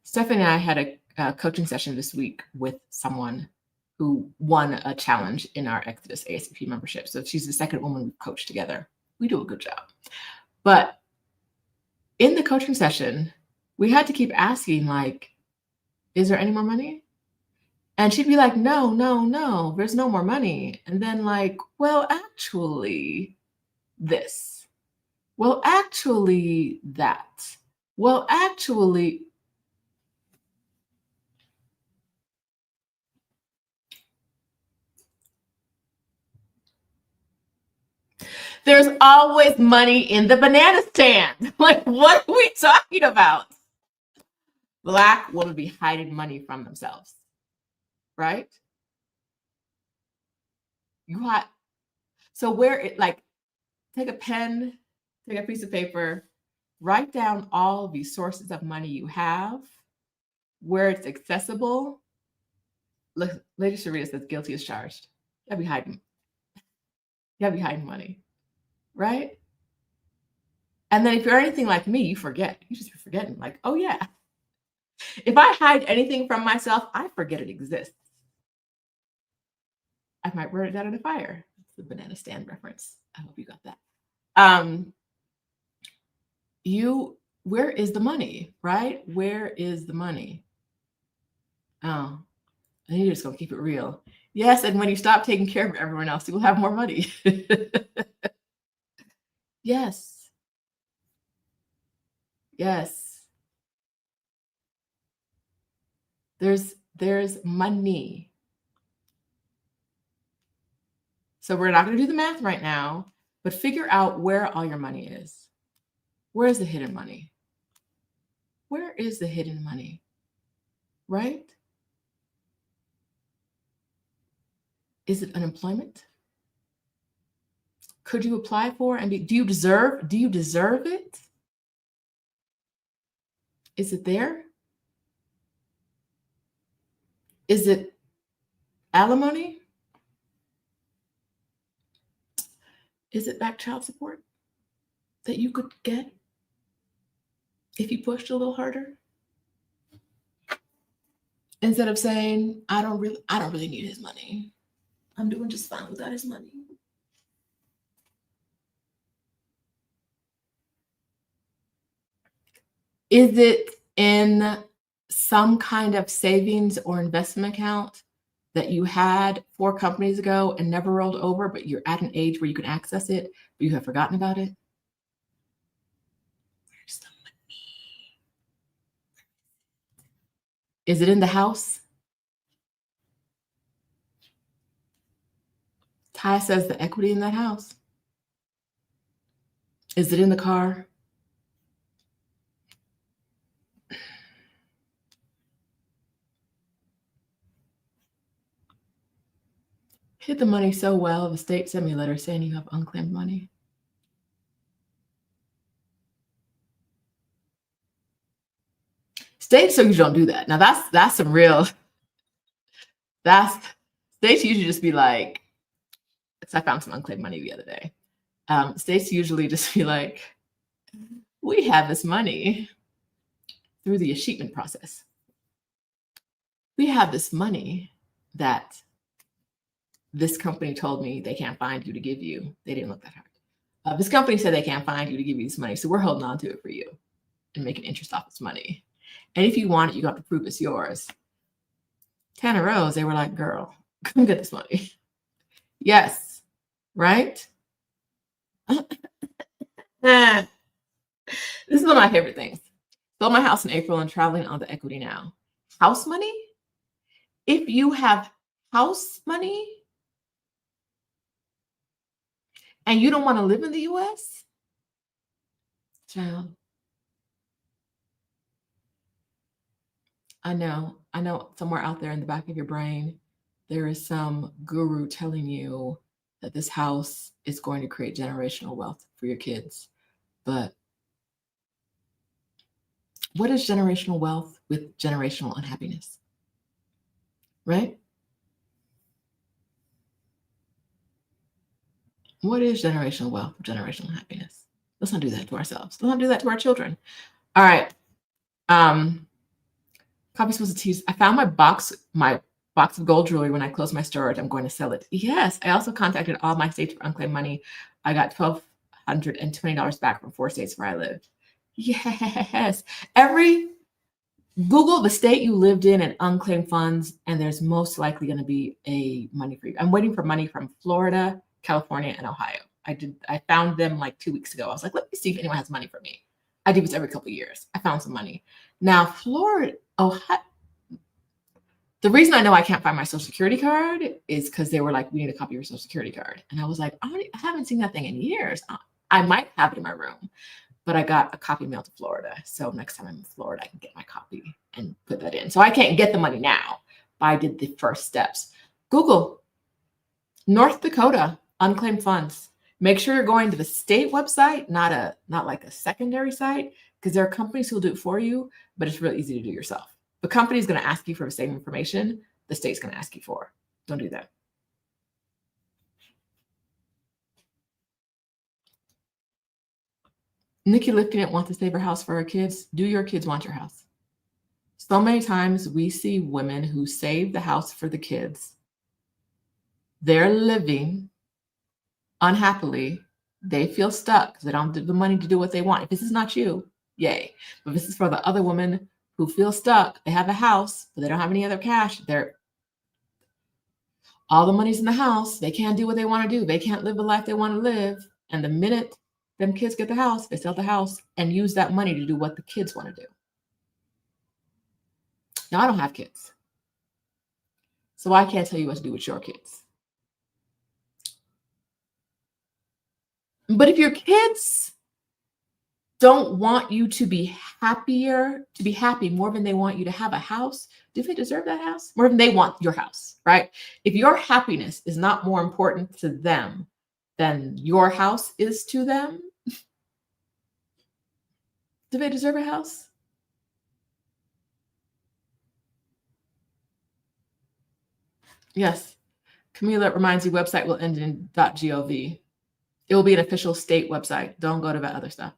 Stephanie and I had a coaching session this week with someone who won a challenge in our Exodus ASAP membership. So she's the second woman we've coached together. We do a good job. But in the coaching session, we had to keep asking, like, is there any more money? And she'd be like, no, there's no more money. And then like, well, actually this. Well, actually that. Well, actually. There's always money in the banana stand. Like, what are we talking about? Black women be hiding money from themselves, right? So where it, like, take a pen, take a piece of paper, write down all the sources of money you have, where it's accessible. Look, Lady Sharita says guilty as charged. You gotta be hiding money, right? And then if you're anything like me, you forget. You just be forgetting, like, oh yeah. If I hide anything from myself, I forget it exists. I might burn it down in a fire. That's the banana stand reference. I hope you got that. Where is the money, right? Where is the money? Oh, and you're just gonna keep it real. Yes, and when you stop taking care of everyone else, you will have more money. Yes. There's money. So we're not going to do the math right now, but figure out where all your money is. Where is the hidden money? Where is the hidden money? Right? Is it unemployment? Could you apply for and do you deserve it? Is it there? Is it alimony? Is it back child support that you could get if you pushed a little harder? Instead of saying, I don't really need his money. I'm doing just fine without his money. Is it in some kind of savings or investment account that you had 4 companies ago and never rolled over, but you're at an age where you can access it, but you have forgotten about it? Where's the money? Is it in the house? Ty says the equity in that house. Is it in the car? Hid the money so well, the state sent me a letter saying you have unclaimed money. States usually don't do that. Now that's some real. States usually just be like, I found some unclaimed money the other day. States usually just be like, we have this money through the achievement process. We have this money that this company told me they can't find you to give you. They didn't look that hard. This company said they can't find you to give you this money, so we're holding on to it for you and making interest off this money. And if you want it, you have to prove it's yours. Tanner Rose, they were like, girl, come get this money. Yes, right? This is one of my favorite things. Sold my house in April and traveling on the equity now. House money? If you have house money and you don't want to live in the US, child, I know somewhere out there in the back of your brain, there is some guru telling you that this house is going to create generational wealth for your kids. But what is generational wealth with generational unhappiness? Right? What is generational wealth with generational unhappiness? Let's not do that to ourselves. Let's not do that to our children. All right. Copy supposed to tease. I found my box of gold jewelry when I closed my storage. I'm going to sell it. Yes. I also contacted all my states for unclaimed money. I got $1,220 back from 4 states where I lived. Yes. Google the state you lived in and unclaimed funds, and there's most likely going to be a money for you. I'm waiting for money from Florida, California, and Ohio. I found them like 2 weeks ago. I was like, let me see if anyone has money for me. I do this every couple of years. I found some money. Now, Florida, Ohio, the reason I know I can't find my social security card is because they were like, we need a copy of your social security card. And I was like, I haven't seen that thing in years. I might have it in my room, but I got a copy mailed to Florida. So next time I'm in Florida, I can get my copy and put that in. So I can't get the money now, but I did the first steps. Google North Dakota unclaimed funds. Make sure you're going to the state website, not like a secondary site, because there are companies who will do it for you, but it's really easy to do yourself. The company is going to ask you for the same information the state's going to ask you for. Don't do that. Nikki Lifton didn't want to save her house for her kids. Do your kids want your house? So many times we see women who save the house for the kids. They're living unhappily. They feel stuck because they don't have the money to do what they want. If this is not you, yay. But this is for the other women who feel stuck. They have a house, but they don't have any other cash. All the money's in the house. They can't do what they want to do. They can't live the life they want to live. And the minute them kids get the house, they sell the house and use that money to do what the kids want to do. Now, I don't have kids, so I can't tell you what to do with your kids. But if your kids don't want you to be happy more than they want you to have a house, do they deserve that house? More than they want your house, right? If your happiness is not more important to them than your house is to them, do they deserve a house? Yes. Camila reminds you website will end in .gov. It will be an official state website. Don't go to that other stuff.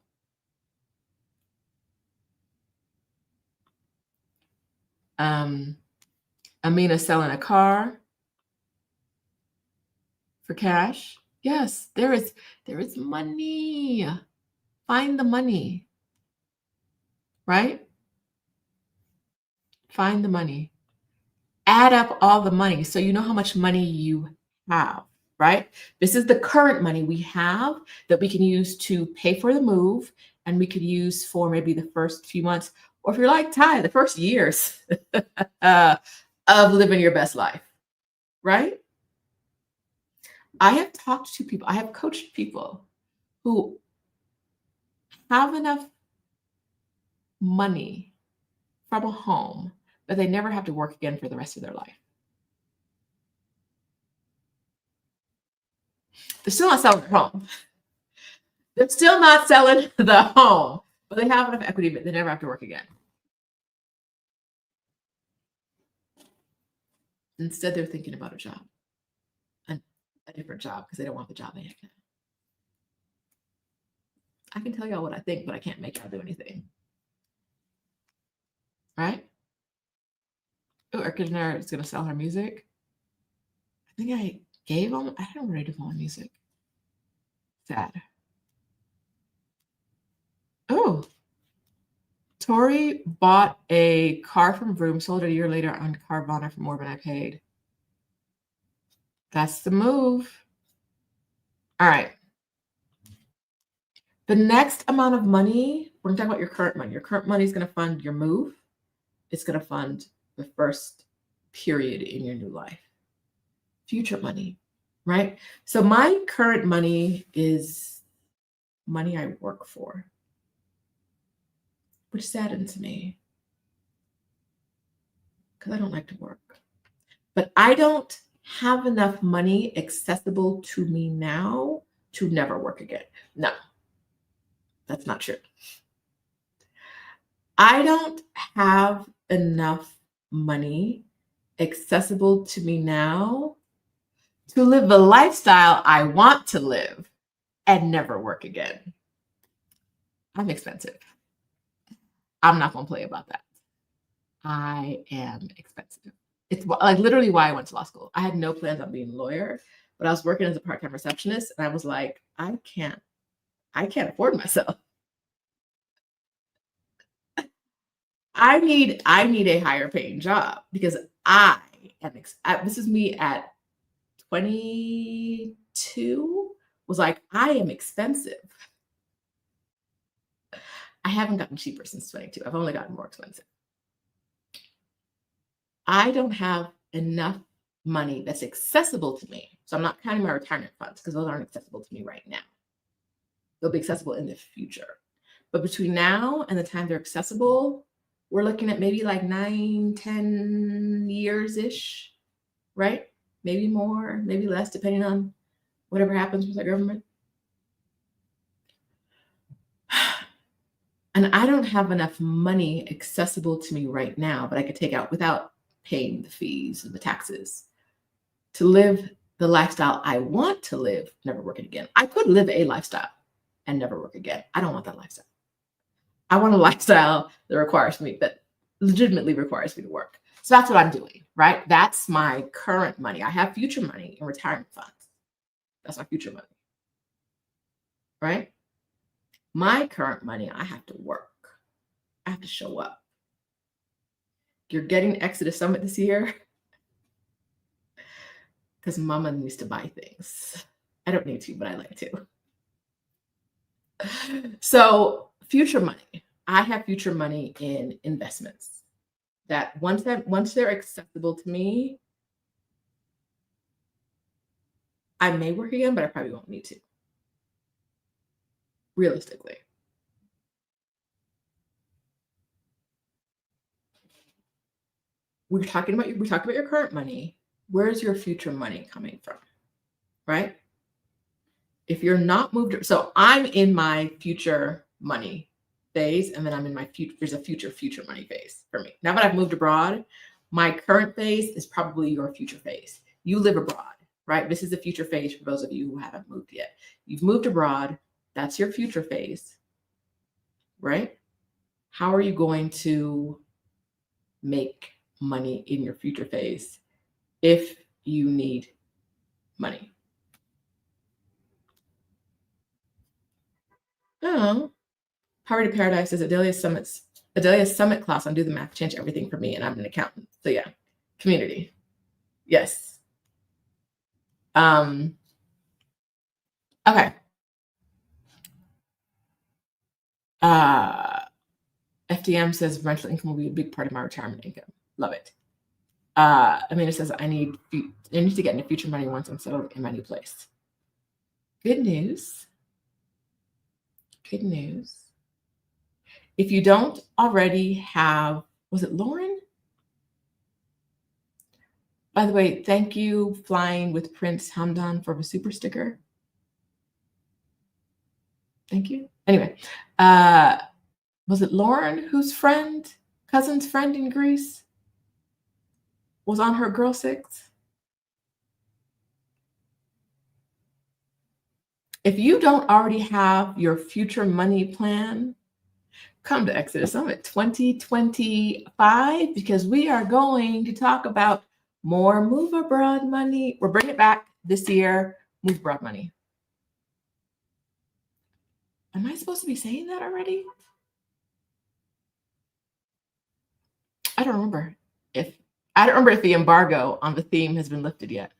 Amina selling a car for cash. Yes, there is money. Find the money, right? Find the money. Add up all the money so you know how much money you have, right? This is the current money we have that we can use to pay for the move, and we could use for maybe the first few months, or if you're like Ty, the first years of living your best life, right? I have talked to people, I have coached people who have enough money from a home but they never have to work again for the rest of their life. They're still not selling their home. They're still not selling the home, but they have enough equity, but they never have to work again. Instead, they're thinking about a job, a different job, because they don't want the job they have now. I can tell y'all what I think, but I can't make y'all do anything. Right? Oh, Erkiner is going to sell her music. I think I gave them, I don't really do my music. Sad. Oh, Tori bought a car from Vroom, sold it a year later on Carvana for more than I paid. That's the move. All right. The next amount of money, we're going to talk about your current money. Your current money is going to fund your move. It's going to fund the first period in your new life. Future money, right? So my current money is money I work for, which saddens me because I don't like to work. But I don't have enough money accessible to me now to never work again. No, that's not true. I don't have enough money accessible to me now to live the lifestyle I want to live and never work again. I'm expensive. I'm not going to play about that. I am expensive. It's like literally why I went to law school. I had no plans on being a lawyer, but I was working as a part-time receptionist and I was like, I can't afford myself. I need a higher paying job because I am, this is me at 22, was like, I am expensive. I haven't gotten cheaper since 22. I've only gotten more expensive. I don't have enough money that's accessible to me. So I'm not counting my retirement funds because those aren't accessible to me right now. They'll be accessible in the future. But between now and the time they're accessible, we're looking at maybe like 9-10 years-ish, right? Maybe more, maybe less, depending on whatever happens with our government. And I don't have enough money accessible to me right now, but I could take out without paying the fees and the taxes to live the lifestyle I want to live, never working again. I could live a lifestyle and never work again. I don't want that lifestyle. I want a lifestyle that legitimately requires me to work. So that's what I'm doing, right? That's my current money. I have future money in retirement funds. That's my future money, right? My current money, I have to work. I have to show up. You're getting Exodus Summit this year because mama needs to buy things. I don't need to, but I like to. So future money. I have future money in investments that once they're accessible to me, I may work again, but I probably won't need to. Realistically. We're talking about your current money. Where's your future money coming from? Right? If you're not moved, so I'm in my future money phase, and then I'm in my future, there's a future money phase for me. Now that I've moved abroad, my current phase is probably your future phase. You live abroad, right? This is the future phase for those of you who haven't moved yet. You've moved abroad, that's your future phase, right? How are you going to make money in your future phase if you need money? Oh, Poverty Paradise is Adelia's summit class on Do the Math changed everything for me, and I'm an accountant. So yeah, community. Yes. Okay. FDM says rental income will be a big part of my retirement income. Love it. Amanda says I need to get into future money once I'm settled in my new place. Good news. Good news. If you don't already have, was it Lauren? By the way, thank you, Flying with Prince Hamdan, for the super sticker. Thank you. Anyway, was it Lauren whose cousin's friend in Greece was on her Girl 6? If you don't already have your future money plan, come to Exodus Summit 2025 because we are going to talk about more Move Abroad money. We're bringing it back this year, Move Abroad money. Am I supposed to be saying that already? don't remember if the embargo on the theme has been lifted yet.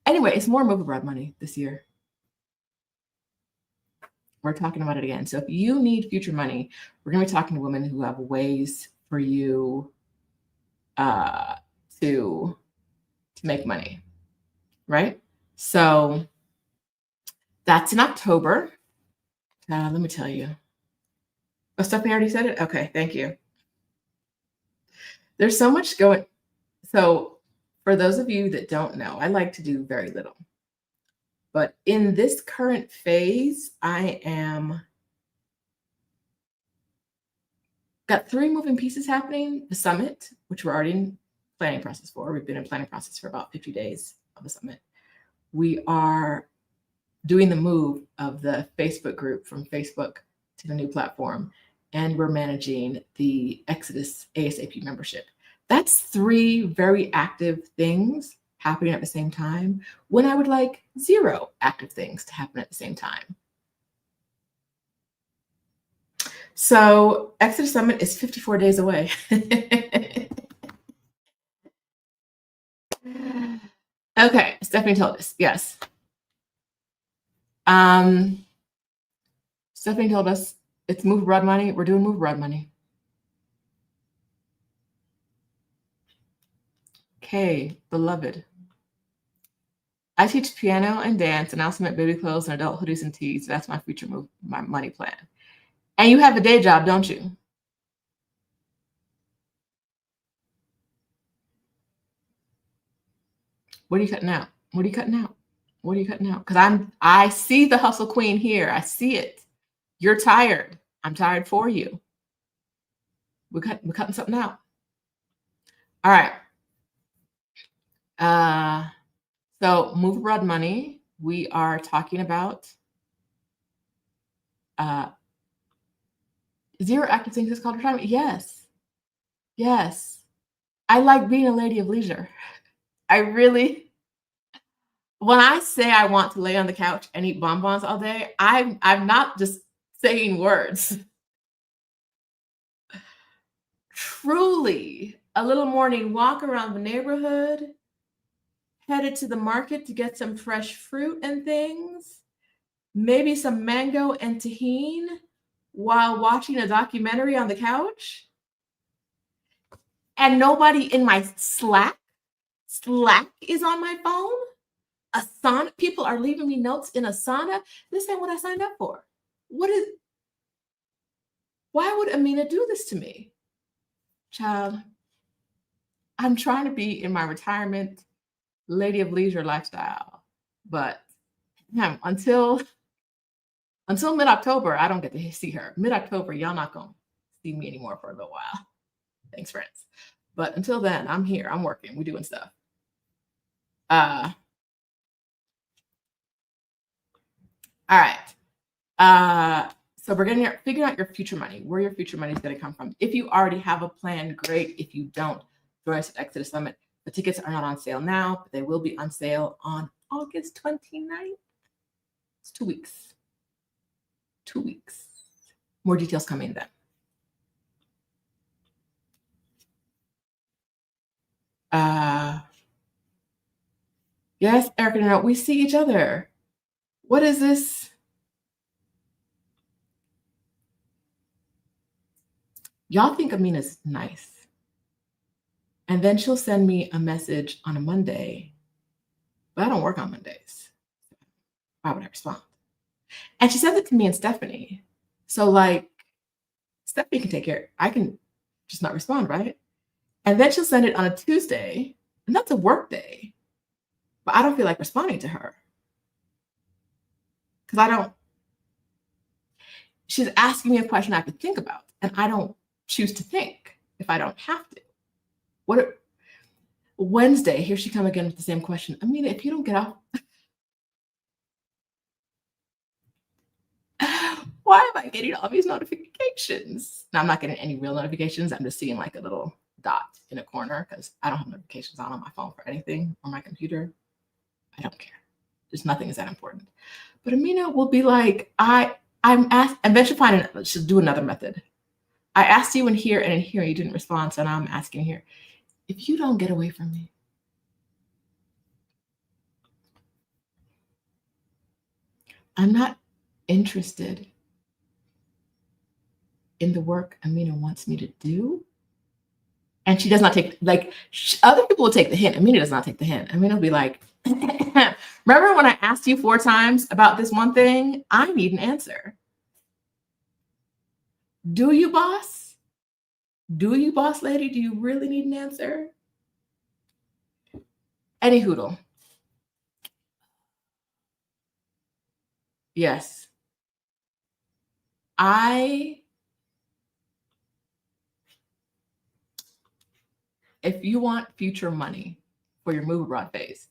Anyway, it's more Move Abroad money this year. We're talking about it again. So if you need future money, we're going to be talking to women who have ways for you to make money, right? So that's in October. Let me tell you. Oh, Stephanie already said it? Okay, thank you. There's so much going. So for those of you that don't know, I like to do very little. But in this current phase, I got 3 moving pieces happening. The summit, which we're already in planning process for. We've been in planning process for about 50 days of the summit. We are doing the move of the Facebook group from Facebook to the new platform. And we're managing the Exodus ASAP membership. That's 3 very active things happening at the same time when I would like 0 active things to happen at the same time. So Exodus Summit is 54 days away. Okay, Stephanie told us, yes. Stephanie told us it's Move Abroad money. We're doing Move Abroad money. Okay, beloved. I teach piano and dance, and I also make baby clothes and adult hoodies and tees. That's my future move, my money plan. And you have a day job, don't you? What are you cutting out? What are you cutting out? What are you cutting out? Because I see the hustle queen here. I see it. You're tired. I'm tired for you. We're cutting something out. All right. So Move Abroad money. We are talking about 0 active things is called retirement. Yes. Yes. I like being a lady of leisure. When I say I want to lay on the couch and eat bonbons all day, I'm not just saying words. Truly, a little morning walk around the neighborhood, headed to the market to get some fresh fruit and things, maybe some mango and tahini while watching a documentary on the couch. And nobody in my Slack is on my phone. Asana, people are leaving me notes in Asana. This ain't what I signed up for. Why would Amina do this to me? Child, I'm trying to be in my retirement lady of leisure lifestyle. But until mid-October, I don't get to see her. Mid-October, y'all not going to see me anymore for a little while. Thanks, friends. But until then, I'm here. I'm working. We're doing stuff. All right. So we're going to figure out your future money, where your future money is going to come from. If you already have a plan, great. If you don't, join us at Exodus Summit. The tickets are not on sale now, but they will be on sale on August 29th. It's 2 weeks. 2 weeks. More details coming then. Yes, Erica, no, we see each other. What is this? Y'all think Amina's nice. And then she'll send me a message on a Monday, but I don't work on Mondays. Why would I respond? And she says it to me and Stephanie. So like, Stephanie can take care. I can just not respond, right? And then she'll send it on a Tuesday, and that's a work day. But I don't feel like responding to her. Because she's asking me a question I have to think about, and I don't choose to think if I don't have to. Wednesday, here she come again with the same question. Amina, if you don't get off, why am I getting all these notifications? Now, I'm not getting any real notifications. I'm just seeing like a little dot in a corner because I don't have notifications on my phone for anything or my computer. I don't care. Just nothing is that important. But Amina will be like, I'm asked, and then she'll do another method. I asked you in here and in here, you didn't respond. So now I'm asking here. If you don't get away from me, I'm not interested in the work Amina wants me to do. And she does not take, like, other people will take the hint. Amina does not take the hint. Amina will be like, remember when I asked you 4 times about this one thing? I need an answer. Do you, boss? Do you, boss lady? Do you really need an answer? Any hoodle. Yes. If you want future money for your move abroad phase,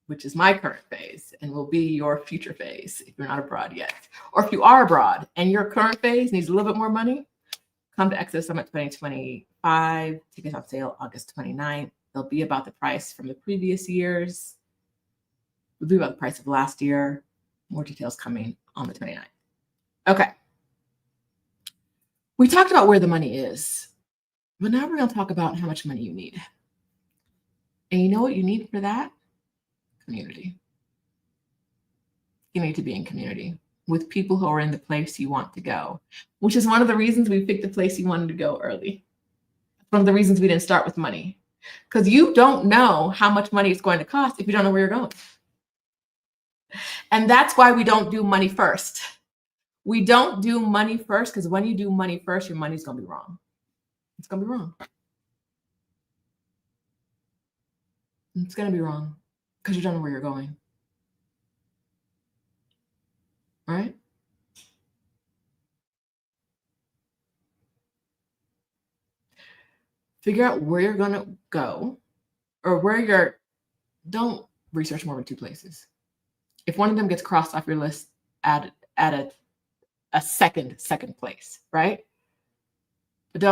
which is my current phase and will be your future phase if you're not abroad yet, or if you are abroad and your current phase needs a little bit more money, come to Exodus Summit 2025. Tickets on sale August 29th. They'll be about the price from the previous years. They'll be about the price of last year. More details coming on the 29th. Okay. We talked about where the money is, but now we're going to talk about how much money you need. And you know what you need for that? Community. You need to be in community with people who are in the place you want to go, which is one of the reasons we picked the place you wanted to go early. One of the reasons we didn't start with money, because you don't know how much money it's going to cost if you don't know where you're going. And that's why we don't do money first. We don't do money first because when you do money first, your money's going to be wrong. It's going to be wrong. It's going to be wrong because you don't know where you're going. Right? Figure out where you're going to go or where you're, don't research more than 2 places. If one of them gets crossed off your list, add a second place, right? But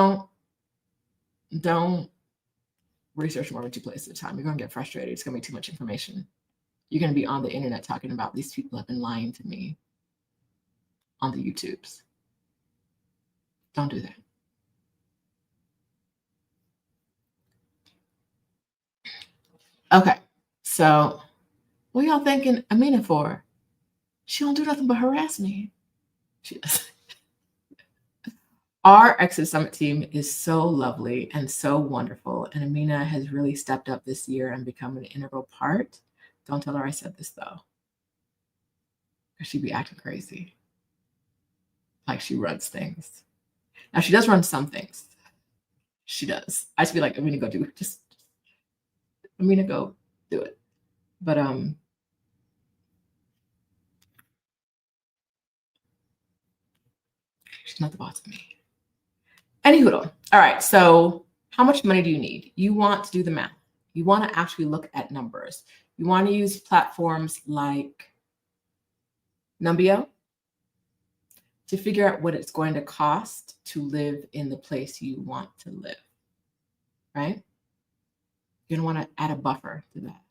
don't research more than 2 places at a time. You're going to get frustrated. It's going to be too much information. You're going to be on the internet talking about these people have been lying to me on the YouTubes. Don't do that. Okay, so what y'all thinking Amina for? She don't do nothing but harass me. She does. Our Exodus Summit team is so lovely and so wonderful, and Amina has really stepped up this year and become an integral part. Don't tell her I said this though, because she'd be acting crazy. Like she runs things. Now she does run some things. She does. I just be like, Amina, go do it. Just Amina, go do it. But she's not the boss of me. Anywho, all right. So how much money do you need? You want to do the math. You want to actually look at numbers. You want to use platforms like Numbeo to figure out what it's going to cost to live in the place you want to live, right? You're going to want to add a buffer to that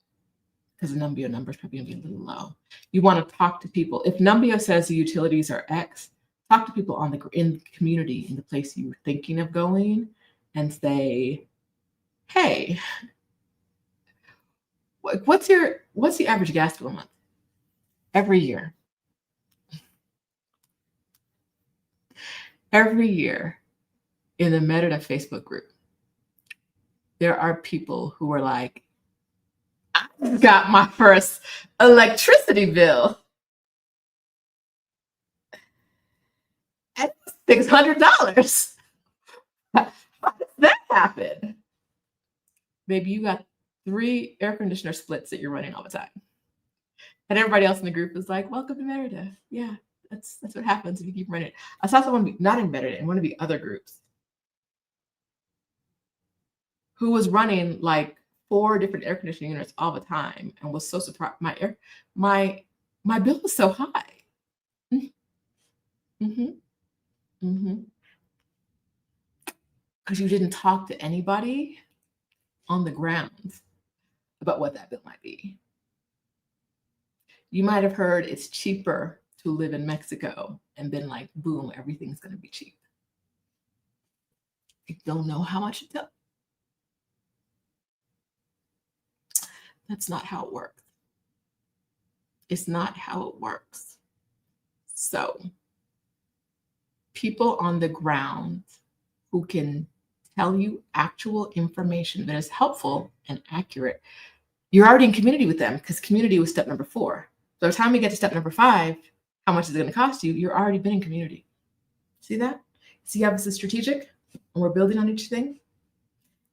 because the Numbeo number is probably going to be a little low. You want to talk to people. If Numbeo says the utilities are X, talk to people in the community, in the place you're thinking of going, and say, hey, what's the average gas bill a month? Every year. Every year in the Merida Facebook group, there are people who are like, I got my first electricity bill at $600. How does that happen? Maybe you got 3 air conditioner splits that you're running all the time. And everybody else in the group is like, welcome to Merida. Yeah, that's what happens if you keep running. I saw someone not in Merida, in one of the other groups, who was running like 4 different air conditioning units all the time and was so surprised. My bill was so high. Mm-hmm. Mm-hmm. Because you didn't talk to anybody on the ground about what that bill might be. You might have heard it's cheaper to live in Mexico and been like, boom, everything's going to be cheap. I don't know how much it does. That's not how it works. It's not how it works. So, people on the ground who can tell you actual information that is helpful and accurate, you're already in community with them because community was step number 4. By the time we get to step number 5, how much is it going to cost you? You're already been in community. See that? See how this is strategic and we're building on each thing?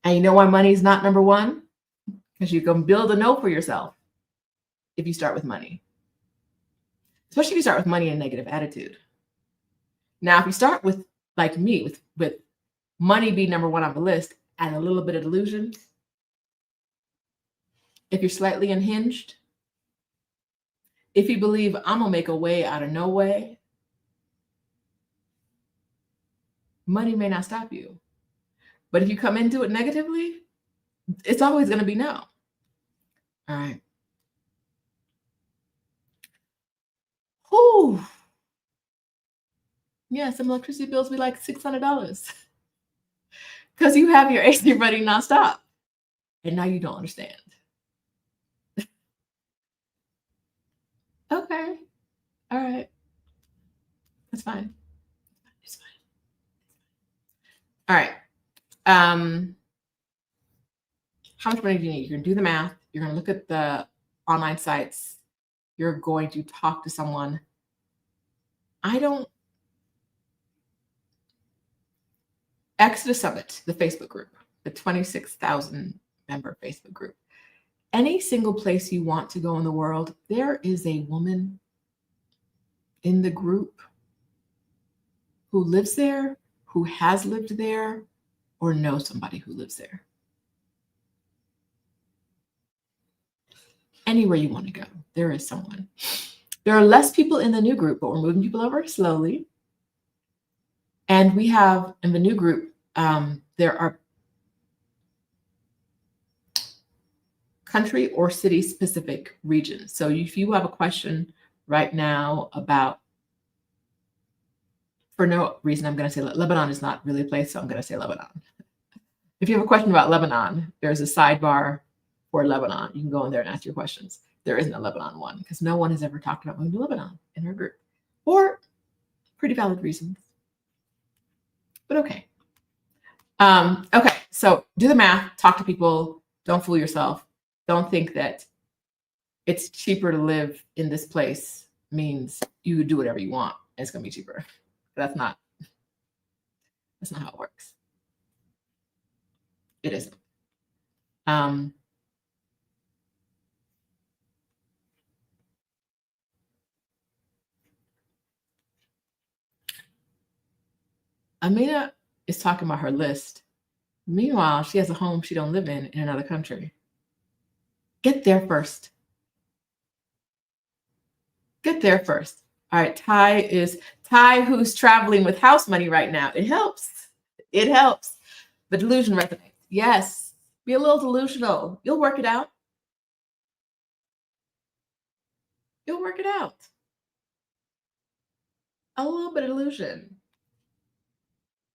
And you know why money is not number 1? Because you can build a know for yourself if you start with money. Especially if you start with money and a negative attitude. Now, if you start with, like me, with money being number 1 on the list and a little bit of delusion, if you're slightly unhinged, if you believe I'm gonna make a way out of no way, money may not stop you. But if you come into it negatively, it's always gonna be no. All right. Whew. Yeah, some electricity bills be like $600 because you have your AC running nonstop, and now you don't understand. Okay, all right, that's fine. It's fine. All right. How much money do you need? You're gonna do the math. You're gonna look at the online sites. You're going to talk to someone. Exodus Summit, the Facebook group, the 26,000 member Facebook group. Any single place you want to go in the world, there is a woman in the group who lives there, who has lived there, or knows somebody who lives there. Anywhere you want to go, there is someone. There are less people in the new group, but we're moving people over slowly. And we have in the new group, there are country or city specific regions. So if you have a question right now about, for no reason, I'm going to say Lebanon is not really a place, so I'm going to say Lebanon. If you have a question about Lebanon, there's a sidebar for Lebanon. You can go in there and ask your questions. There isn't a Lebanon one because no one has ever talked about moving to Lebanon in our group, or pretty valid reasons. But okay. Okay, so do the math, talk to people, don't fool yourself. Don't think that it's cheaper to live in this place means you do whatever you want and it's gonna be cheaper. That's not how it works. It isn't. Amina is talking about her list. Meanwhile, she has a home she don't live in another country. Get there first. Get there first. All right, Ty who's traveling with house money right now. It helps. It helps. The delusion resonates. Yes, be a little delusional. You'll work it out. You'll work it out. A little bit of delusion.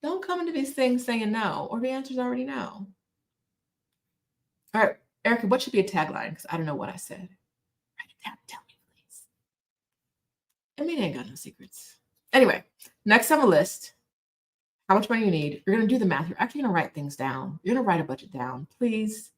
Don't come into these things saying no, or the answer's already no. All right, Erica, what should be a tagline? Because I don't know what I said. Write it down. Tell me, please. I mean, I ain't got no secrets. Anyway, next on the list, how much money you need. You're going to do the math. You're actually going to write things down. You're going to write a budget down, please.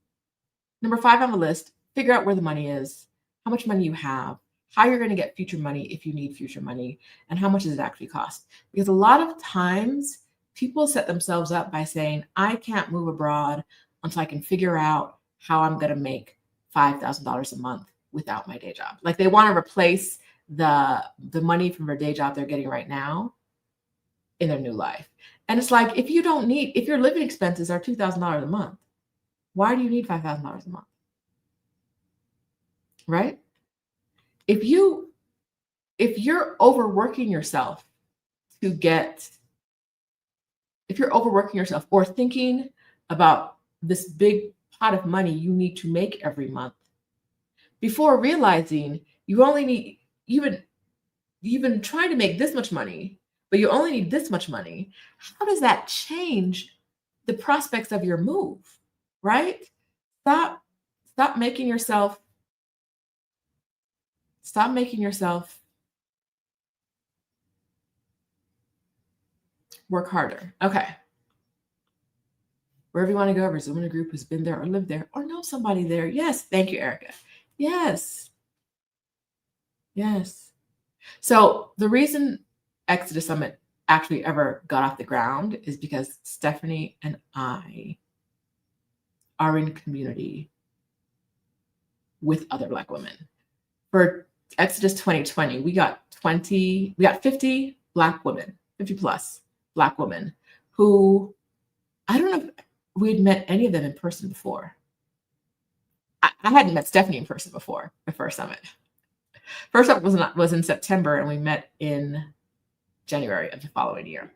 Number 5 on the list, figure out where the money is, how much money you have, how you're going to get future money if you need future money, and how much does it actually cost. Because a lot of times, people set themselves up by saying, I can't move abroad until I can figure out how I'm going to make $5,000 a month without my day job. Like they want to replace the money from their day job they're getting right now in their new life. And it's like, if your living expenses are $2,000 a month, why do you need $5,000 a month? Right? If you're overworking yourself or thinking about this big pot of money you need to make every month, before realizing you only need, you've been trying to make this much money, but you only need this much money, how does that change the prospects of your move, right? Stop, stop making yourself, stop making yourself work harder. Okay. Wherever you want to go, resume in a group who's been there or lived there or know somebody there. Yes. Thank you, Erica. Yes. Yes. So the reason Exodus Summit actually ever got off the ground is because Stephanie and I are in community with other Black women. For Exodus 2020, we got 50 Black women, 50 plus Black women who, I don't know if we'd met any of them in person before. I hadn't met Stephanie in person before the first summit. First summit was in September, and we met in January of the following year.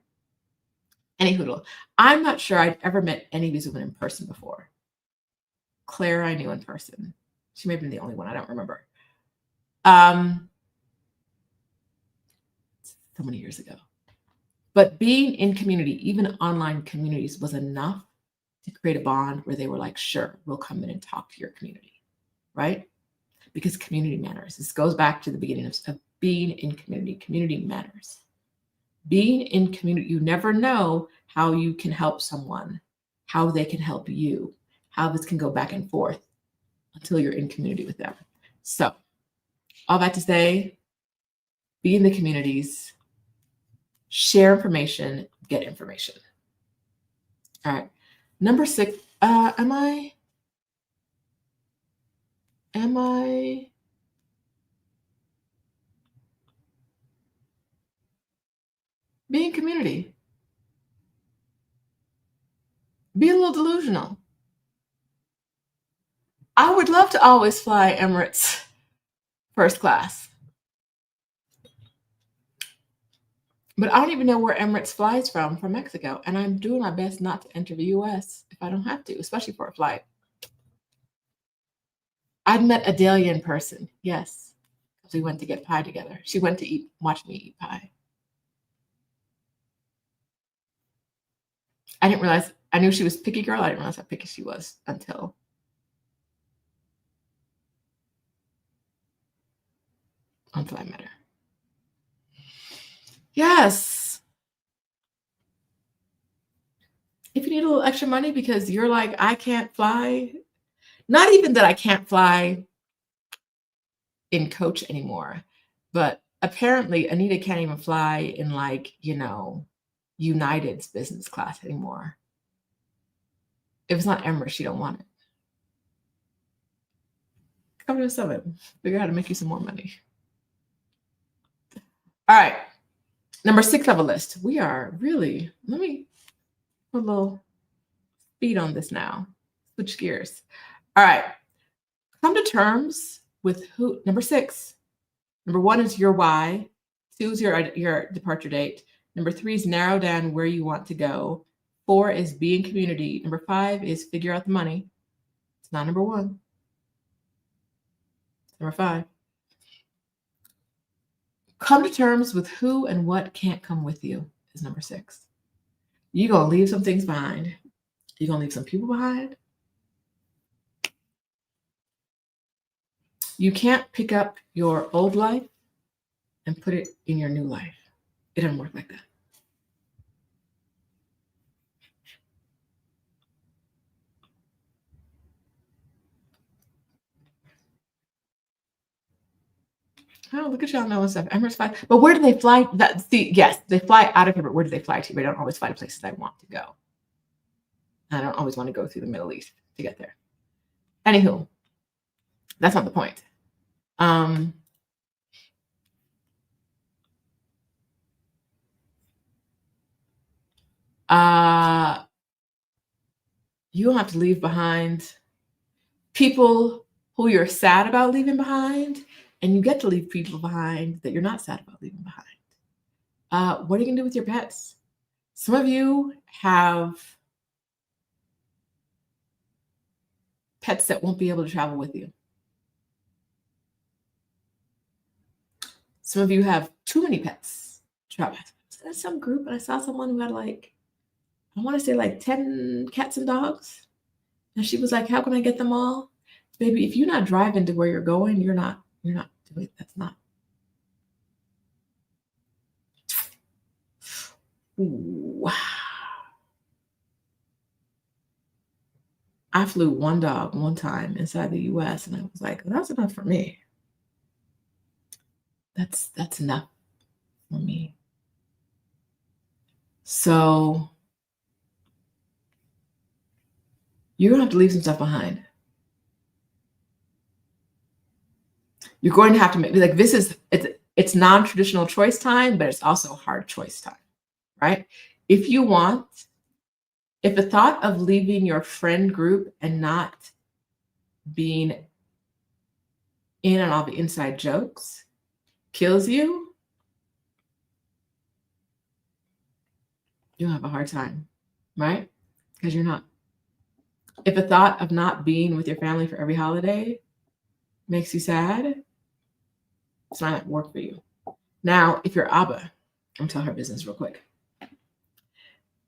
Anyhoodle, I'm not sure I'd ever met any of these women in person before. Claire, I knew in person. She may have been the only one. I don't remember. So many years ago. But being in community, even online communities, was enough to create a bond where they were like, sure, we'll come in and talk to your community, right? Because community matters. This goes back to the beginning of being in community. Community matters. Being in community, you never know how you can help someone, how they can help you, how this can go back and forth until you're in community with them. So, all that to say, be in the communities, share information, get information. All right. Number 6, am I be in community? Be a little delusional. I would love to always fly Emirates first class. But I don't even know where Emirates flies from Mexico. And I'm doing my best not to enter the US if I don't have to, especially for a flight. I'd met Adelia in person, yes. Because we went to get pie together. She went to watch me eat pie. I didn't realize, I knew she was a picky girl. I didn't realize how picky she was until I met her. Yes. If you need a little extra money because you're like, I can't fly, not even that I can't fly in coach anymore, but apparently Anita can't even fly in United's business class anymore. If it's not Emirates, she don't want it. Come to the summit. Figure out how to make you some more money. All right. Number 6 of a list. We are really, let me put a little speed on this now. Switch gears. All right. Come to terms with who. Number 6. Number 1 is your why. 2 is your departure date. Number 3 is narrow down where you want to go. 4 is be in community. Number 5 is figure out the money. It's not number 1. It's number 5. Come to terms with who and what can't come with you is number 6. You're going to leave some things behind. You're going to leave some people behind. You can't pick up your old life and put it in your new life. It doesn't work like that. Oh, look at y'all knowing stuff. Emirates fly. But where do they fly? Yes, they fly out of here, but where do they fly to? They don't always fly to places I want to go. I don't always want to go through the Middle East to get there. Anywho, that's not the point. You don't have to leave behind people who you're sad about leaving behind, and you get to leave people behind that you're not sad about leaving behind. What are you going to do with your pets? Some of you have pets that won't be able to travel with you. Some of you have too many pets to travel with. There's some group, and I saw someone who had I want to say like 10 cats and dogs. And she was like, how can I get them all? Baby, if you're not driving to where you're going, you're not doing, that's not. Ooh. I flew one dog one time inside the US and I was like, that's enough for me. That's enough for me. So you're gonna have to leave some stuff behind. You're going to have to make, like, it's non-traditional choice time, but it's also hard choice time, right? If the thought of leaving your friend group and not being in on all the inside jokes kills you, you'll have a hard time, right? Because you're not. If the thought of not being with your family for every holiday makes you sad, it's not gonna work for you. Now, if you're Abba, I'm gonna tell her business real quick.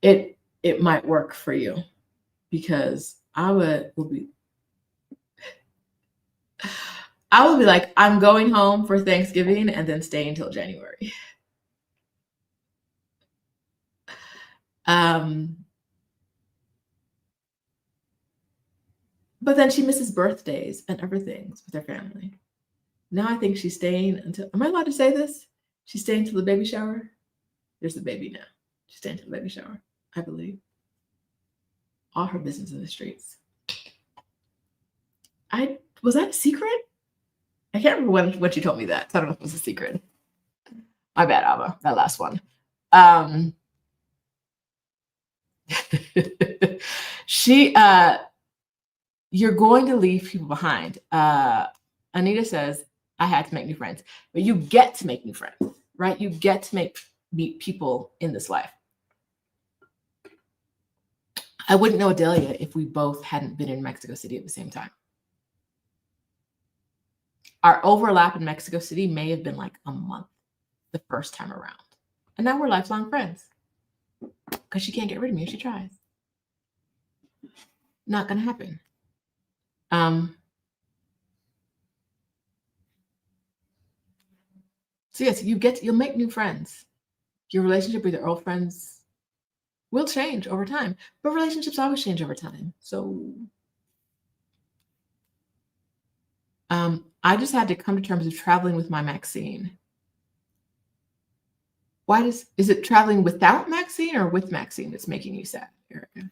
It might work for you because I would be like, I'm going home for Thanksgiving and then stay until January. But then she misses birthdays and everything with her family. Now I think she's staying until, am I allowed to say this? She's staying until the baby shower. There's the baby now. She's staying until the baby shower, I believe. All her business in the streets. Was that a secret? I can't remember when she told me that. So I don't know if it was a secret. My bad, Abba, that last one. You're going to leave people behind. Anita says, I had to make new friends. But you get to make new friends, right? You get to meet people in this life. I wouldn't know Adelia if we both hadn't been in Mexico City at the same time. Our overlap in Mexico City may have been like a month the first time around. And now we're lifelong friends. Because she can't get rid of me if she tries. Not going to happen. So yes, you'll make new friends. Your relationship with your old friends will change over time, but relationships always change over time. So I just had to come to terms with traveling with my Maxine. Is it traveling without Maxine or with Maxine that's making you sad, Erica?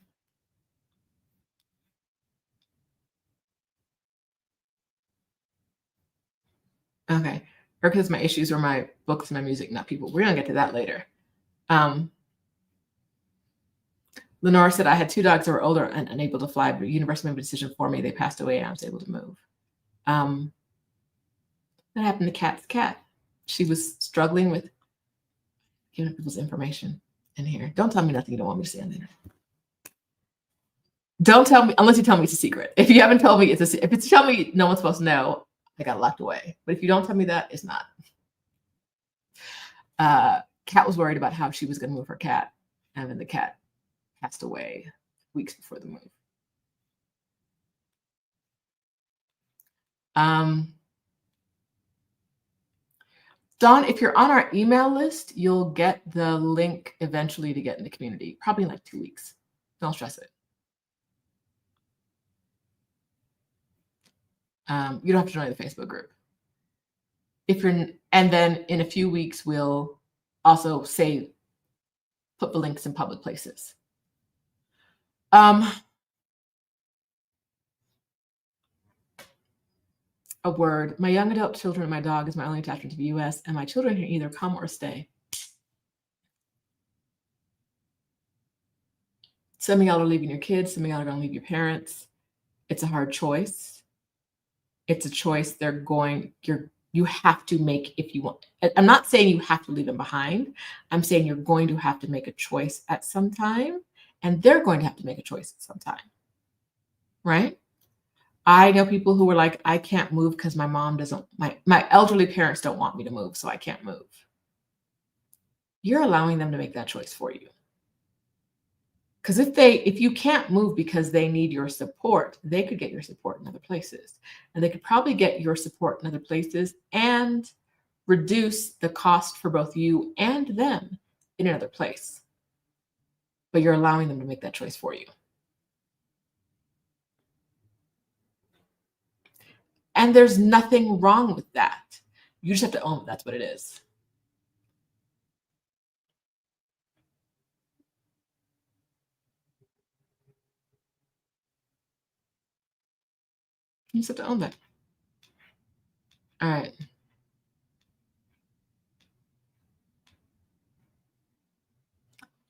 Okay. Erica's my issues are my books and my music, not people. We're gonna get to that later. Lenore said, I had 2 dogs that were older and unable to fly, but the universe made a decision for me. They passed away and I was able to move. That happened to Kat's cat. She was struggling with giving people's information in here. Don't tell me nothing you don't want me to say on the internet. Don't tell me, unless you tell me it's a secret. If you haven't told me if it's tell me no one's supposed to know, I got locked away. But if you don't tell me that, it's not. Kat was worried about how she was going to move her cat, and then the cat passed away weeks before the move. Dawn, if you're on our email list, you'll get the link eventually to get in the community, probably in like 2 weeks. Don't stress it. You don't have to join the Facebook group. And then in a few weeks, we'll also put the links in public places. A word. My young adult children and my dog is my only attachment to the US, and my children can either come or stay. Some of y'all are leaving your kids, some of y'all are going to leave your parents. It's a hard choice. It's a choice you have to make if you want. I'm not saying you have to leave them behind. I'm saying you're going to have to make a choice at some time, and they're going to have to make a choice at some time. Right? I know people who were like, I can't move because my mom doesn't, my elderly parents don't want me to move, so I can't move. You're allowing them to make that choice for you. Because if you can't move because they need your support, they could get your support in other places. And they could probably get your support in other places and reduce the cost for both you and them in another place. But you're allowing them to make that choice for you. And there's nothing wrong with that. You just have to own that's what it is. You just have to own that. All right.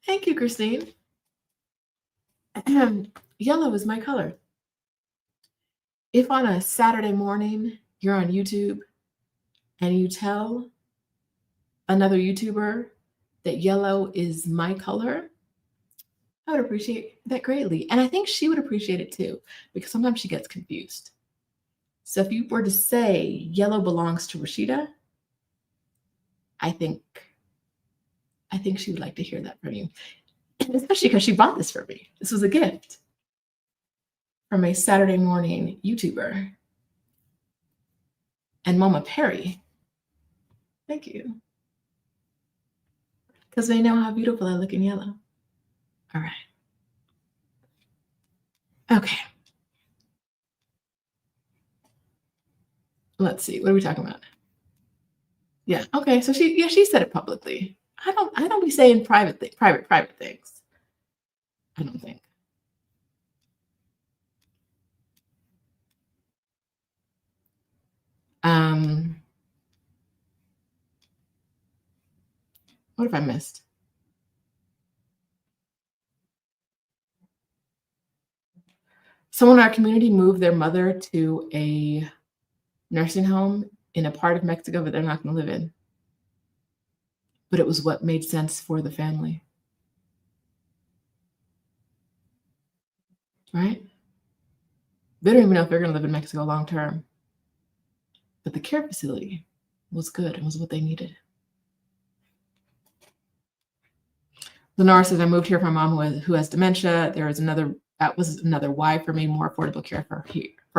Thank you, Christine. Yellow is my color. If on a Saturday morning you're on YouTube and you tell another YouTuber that yellow is my color, I would appreciate that greatly. And I think she would appreciate it too, because sometimes she gets confused. So if you were to say yellow belongs to Rashida, I think she would like to hear that from you, especially because she bought this for me. This was a gift from a Saturday morning YouTuber. And Mama Perry, thank you. Because they know how beautiful I look in yellow. All right. Okay. Let's see. What are we talking about? Yeah. Okay. So she said it publicly. I don't be saying private things. I don't think. What have I missed? Someone in our community moved their mother to a nursing home in a part of Mexico that they're not going to live in. But it was what made sense for the family. Right? They don't even know if they're going to live in Mexico long term. But the care facility was good and was what they needed. Lenora says, I moved here from my mom who has dementia. That was another why for me, more affordable care for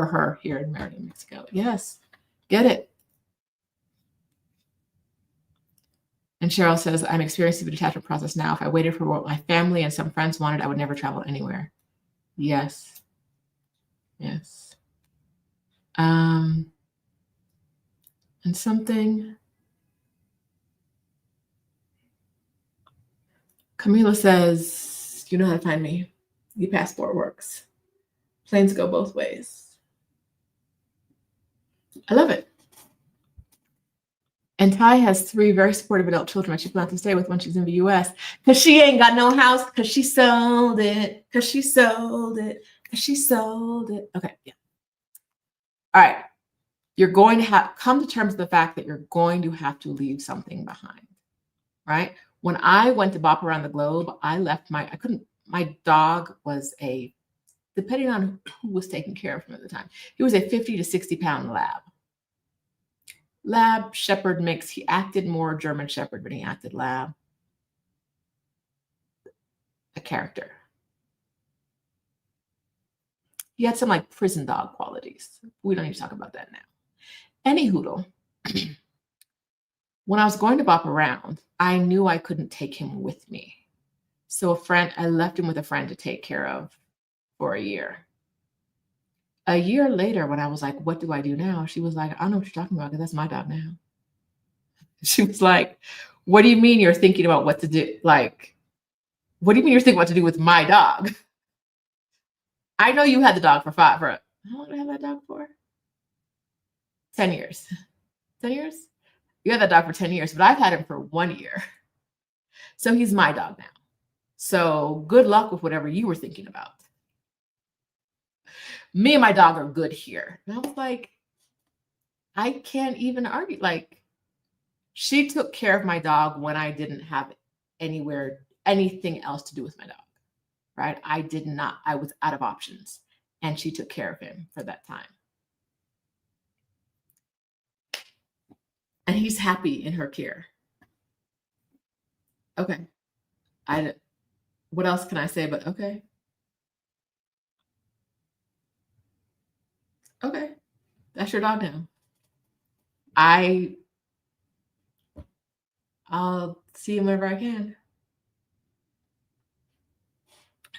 her here in Merida, Mexico. Yes, get it. And Cheryl says, I'm experiencing the detachment process now. If I waited for what my family and some friends wanted, I would never travel anywhere. Yes. Yes. And something. Camila says, you know how to find me. The passport works. Planes go both ways. I love it. And Ty has 3 very supportive adult children that she plans to stay with when she's in the US because she ain't got no house because she sold it. Okay, yeah. All right. You're going to come to terms with the fact that you're going to have to leave something behind, right? When I went to bop around the globe, my dog was depending on who was taking care of him at the time, he was a 50 to 60 pound lab shepherd mix. He acted more German shepherd, but he acted lab. A character. He had some like prison dog qualities. We don't need to talk about that now. Any hoodle. When I was going to bop around, I knew I couldn't take him with me. So I left him with a friend to take care of for a year. A year later, when I was like, what do I do now? She was like, I don't know what you're talking about because that's my dog now. She was like, what do you mean you're thinking about what to do? Like, what do you mean you're thinking what to do with my dog? I know you had the dog how long did I have that dog for? 10 years. 10 years? You had that dog for 10 years, but I've had him for 1 year. So he's my dog now. So good luck with whatever you were thinking about. Me and my dog are good here. And I was like, I can't even argue. Like, she took care of my dog when I didn't have anything else to do with my dog, right? I was out of options, and she took care of him for that time. And he's happy in her care. Okay. What else can I say but okay? Okay. That's your dog now. I I'll see him whenever I can.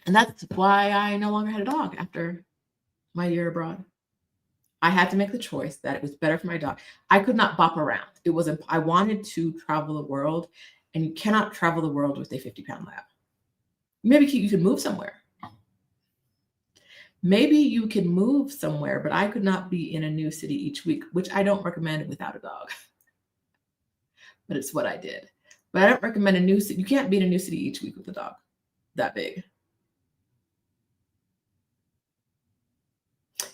And that's why I no longer had a dog after my year abroad. I had to make the choice that it was better for my dog. I could not bop around. It was I wanted to travel the world, and you cannot travel the world with a 50-pound lab. Maybe you can move somewhere. Maybe you can move somewhere, but I could not be in a new city each week, which I don't recommend without a dog. But it's what I did. But I don't recommend a new city. You can't be in a new city each week with a dog that big.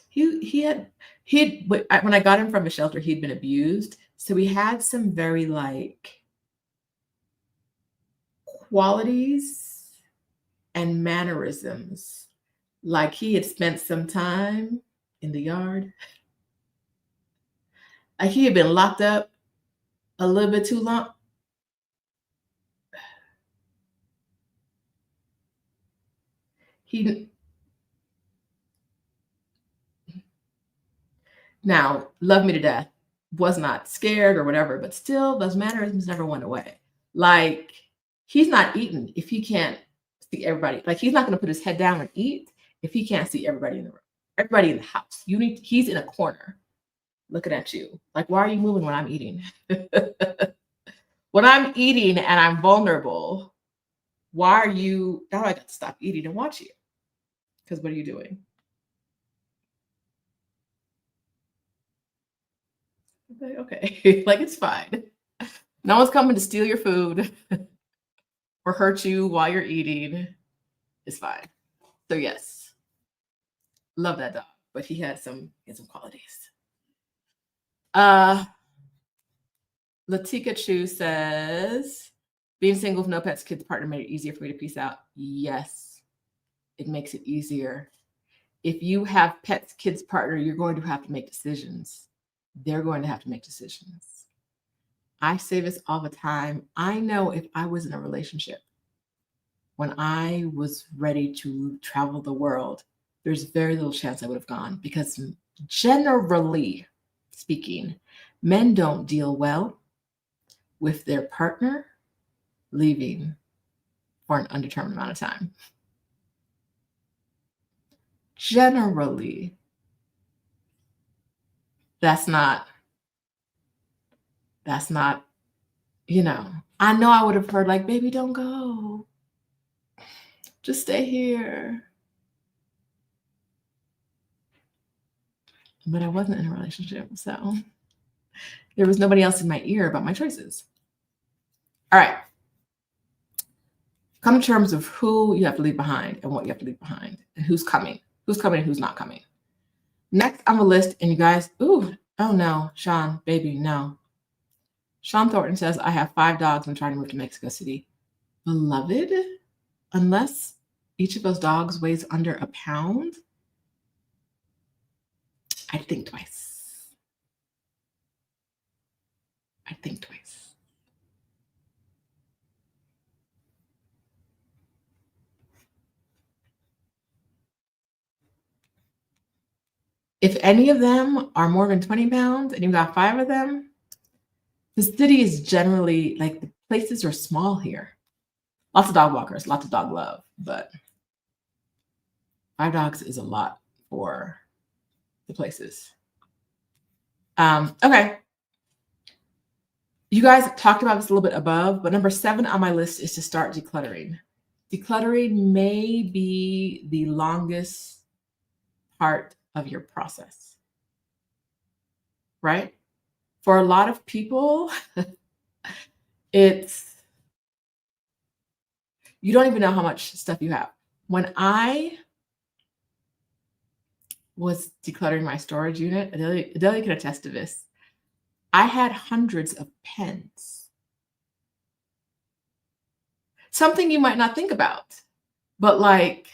He had when I got him from a shelter, he'd been abused. So he had some very like qualities and mannerisms. Like he had spent some time in the yard. Like he had been locked up a little bit too long. He now loved me to death, was not scared or whatever, but still those mannerisms never went away. Like he's not eating if he can't see everybody. Like he's not going to put his head down and eat if he can't see everybody in the room, everybody in the house. He's in a corner looking at you. Like, why are you moving when I'm eating? When I'm eating and I'm vulnerable, why are you now I got to stop eating and watch you? Because what are you doing? Okay. Like it's fine. No one's coming to steal your food or hurt you while you're eating. It's fine. So yes, love that dog, but he had some qualities. Latika Chu says, being single with no pets, kids, partner made it easier for me to peace out. Yes, it makes it easier. If you have pets, kids, partner, you're going to have to make decisions. They're going to have to make decisions. I say this all the time. I know if I was in a relationship, when I was ready to travel the world, there's very little chance I would have gone because generally speaking, men don't deal well with their partner leaving for an undetermined amount of time. Generally, that's not, I know I would have heard like, baby, don't go. Just stay here. But I wasn't in a relationship, so there was nobody else in my ear about my choices. All right. Come to terms of who you have to leave behind and what you have to leave behind and who's coming and who's not coming. Next on the list, and you guys, oh no, Sean, baby, no. Sean Thornton says, I have 5 dogs and trying to move to Mexico City. Beloved, unless each of those dogs weighs under a pound, I'd think twice. If any of them are more than 20 pounds and you've got 5 of them, the city is generally like the places are small here. Lots of dog walkers, lots of dog love, but 5 dogs is a lot for the places. Okay. You guys talked about this a little bit above, but number 7 on my list is to start decluttering. Decluttering may be the longest part of your process, right? For a lot of people, it's, you don't even know how much stuff you have. When I was decluttering my storage unit, Adelia can attest to this. I had hundreds of pens. Something you might not think about, but like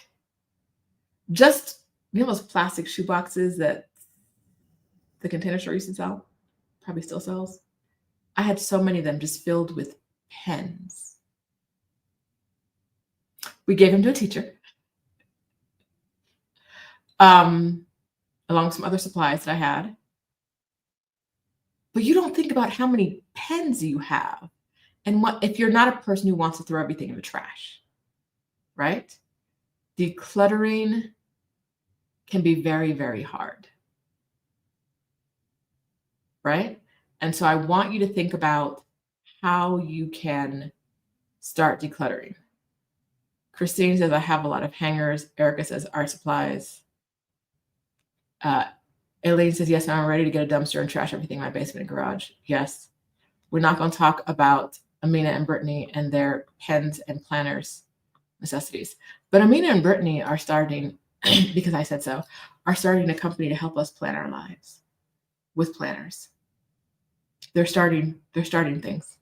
just, those plastic shoe boxes that the Container Store used to sell, probably still sells. I had so many of them just filled with pens. We gave him to a teacher, along with some other supplies that I had. But you don't think about how many pens you have and what if you're not a person who wants to throw everything in the trash, right? Decluttering can be very, very hard, right? And so I want you to think about how you can start decluttering. Christine says, I have a lot of hangers. Erica says, art supplies. Elaine says, yes, I'm ready to get a dumpster and trash everything in my basement and garage. Yes. We're not going to talk about Amina and Brittany and their pens and planners necessities. But Amina and Brittany are starting, because I said so, are starting a company to help us plan our lives with planners. They're starting things.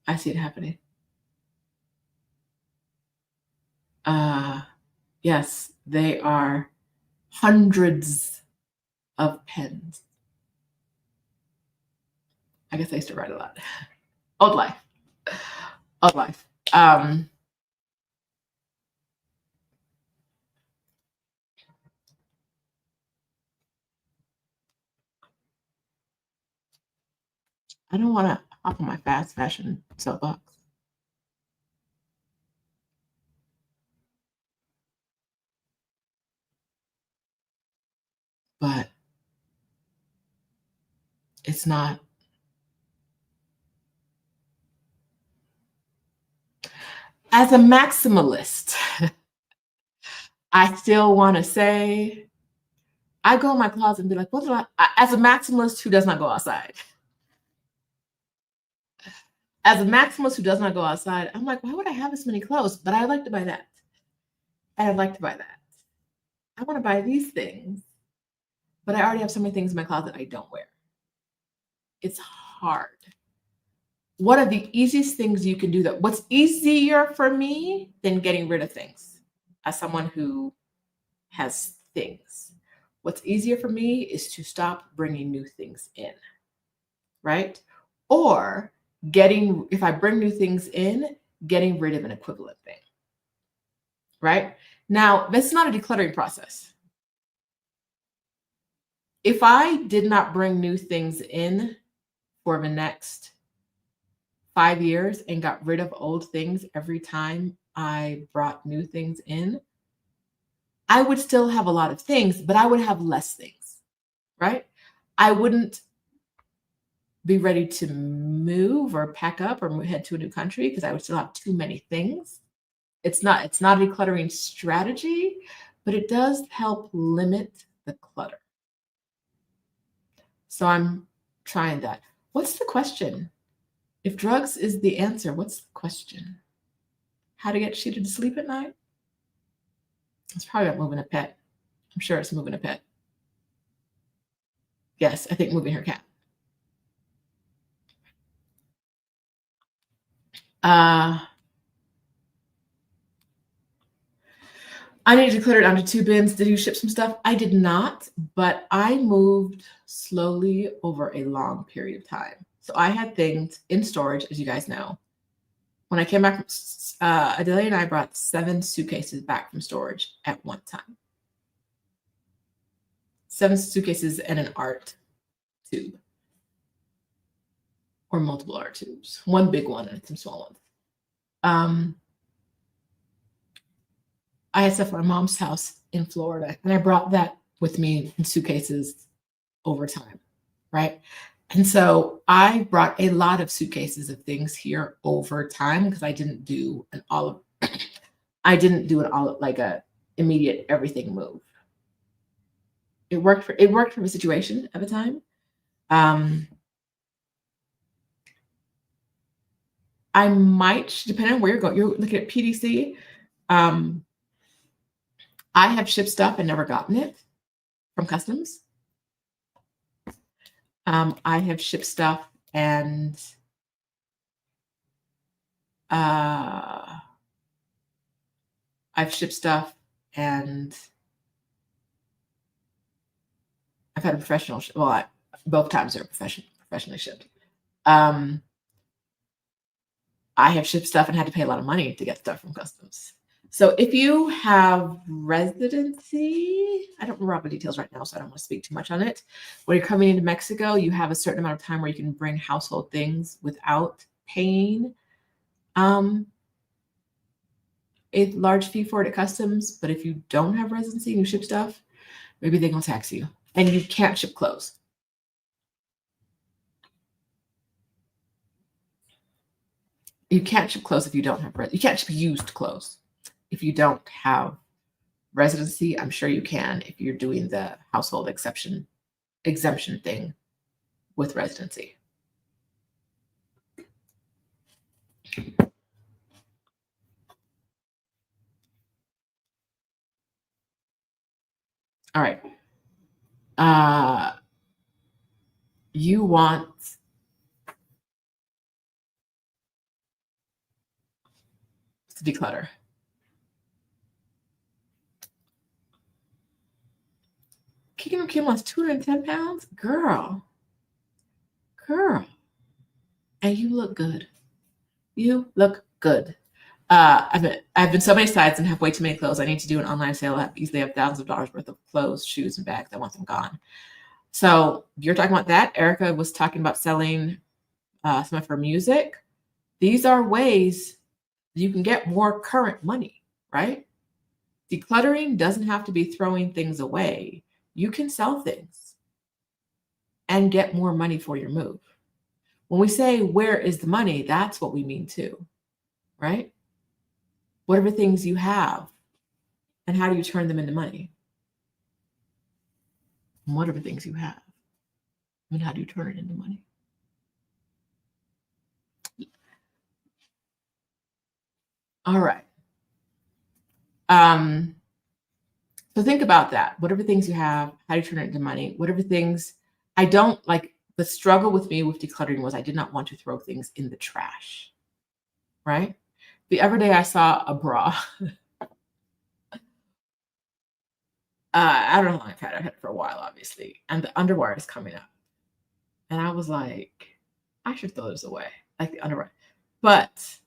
I see it happening. Yes, they are hundreds of pens. I guess I used to write a lot. Old life. I don't want to hop on my fast fashion soapbox. But it's not. As a maximalist, I still want to say, I go in my closet and be like, what do I, as a maximalist who does not go outside, as a maximalist who does not go outside, I'm like, why would I have this many clothes? But I like to buy that. And I'd like to buy that. I want to buy these things, but I already have so many things in my closet I don't wear. It's hard. What are the easiest things you can do that? What's easier for me than getting rid of things as someone who has things? What's easier for me is to stop bringing new things in, right? Or if I bring new things in, getting rid of an equivalent thing, right? Now, this is not a decluttering process. If I did not bring new things in for the next 5 years and got rid of old things every time I brought new things in, I would still have a lot of things, but I would have less things, right? I wouldn't be ready to move or pack up or head to a new country because I would still have too many things. It's not a decluttering strategy, but it does help limit the clutter. So I'm trying that. What's the question? If drugs is the answer, what's the question? How to get cheated to sleep at night? It's probably about moving a pet. I'm sure it's moving a pet. Yes, I think moving her cat. I need to clear it down to 2 bins. Did you ship some stuff? I did not, but I moved slowly over a long period of time. So I had things in storage, as you guys know. When I came back from Adelia and I brought 7 suitcases back from storage at one time. 7 suitcases and an art tube. Or multiple art tubes. One big one and some small ones. I had stuff at my mom's house in Florida, and I brought that with me in suitcases over time, right? And so I brought a lot of suitcases of things here over time because I didn't do an all like a immediate everything move. It worked for the situation at the time. I might, depending on where you're going, you're looking at PDC. I have shipped stuff and never gotten it from customs. I have shipped stuff and I've shipped stuff and I've had a professional. Both times they're professionally shipped. I have shipped stuff and had to pay a lot of money to get stuff from customs. So if you have residency, I don't remember all the details right now, so I don't want to speak too much on it. When you're coming into Mexico, you have a certain amount of time where you can bring household things without paying a large fee for it at customs. But if you don't have residency and you ship stuff, maybe they're gonna tax you. And you can't ship clothes. You can't ship clothes if you don't have you can't ship used clothes if you don't have residency. I'm sure you can if you're doing the household exemption thing with residency. All right. You want to declutter. Keegan Kim lost 210 pounds? Girl. And you look good. You look good. I've been so many sites and have way too many clothes. I need to do an online sale. I easily have thousands of dollars worth of clothes, shoes, and bags. I want them gone. So you're talking about that. Erica was talking about selling some of her music. These are ways you can get more current money, right? Decluttering doesn't have to be throwing things away. You can sell things and get more money for your move. When we say, where is the money? That's what we mean too, right? Whatever things you have, and how do you turn them into money? Whatever things you have, and how do you turn it into money? All right. So think about that. Whatever things you have, how do you turn it into money? Whatever things I don't like. The struggle with me with decluttering was I did not want to throw things in the trash, right? The other day I saw a bra. I don't know how I've had it for a while, obviously, and the underwear is coming up. And I was like, I should throw this away, like the underwear. But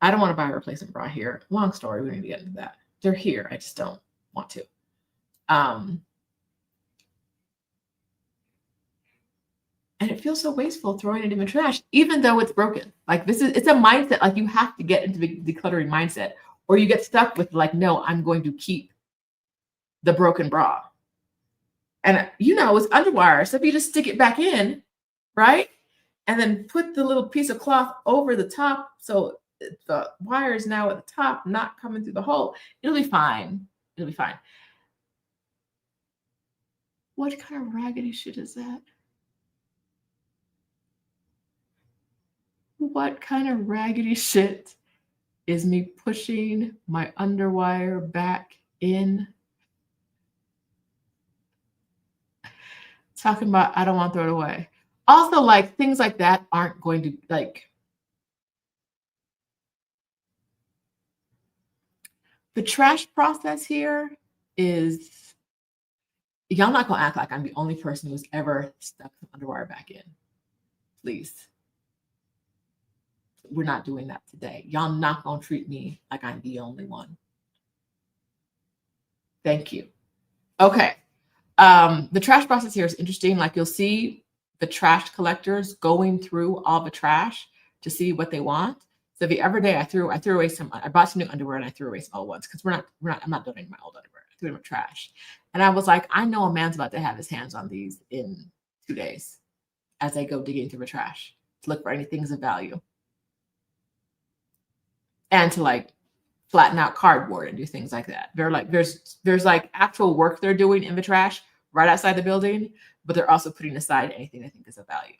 I don't want to buy a replacement bra here. Long story, we don't need to get into that. They're here. I just don't want to. And it feels so wasteful throwing it in the trash, even though it's broken. Like it's a mindset. Like you have to get into the decluttering mindset, or you get stuck with like, no, I'm going to keep the broken bra. And it's underwire. So if you just stick it back in, right? And then put the little piece of cloth over the top so the wire is now at the top, not coming through the hole. It'll be fine. It'll be fine. What kind of raggedy shit is that? What kind of raggedy shit is me pushing my underwire back in? Talking about I don't want to throw it away. Also, like things like that aren't going to like the trash process here is y'all not gonna act like I'm the only person who's ever stuck some underwire back in. Please. We're not doing that today. Y'all not gonna treat me like I'm the only one. Thank you. Okay. The trash process here is interesting. Like you'll see the trash collectors going through all the trash to see what they want. So the other day I threw away I bought some new underwear and I threw away some old ones because I'm not donating my old underwear. I threw them in trash. And I was like, I know a man's about to have his hands on these in 2 days as I go digging through the trash to look for any things of value. And to like flatten out cardboard and do things like that. They're like, there's like actual work they're doing in the trash right outside the building, but they're also putting aside anything they think is of value.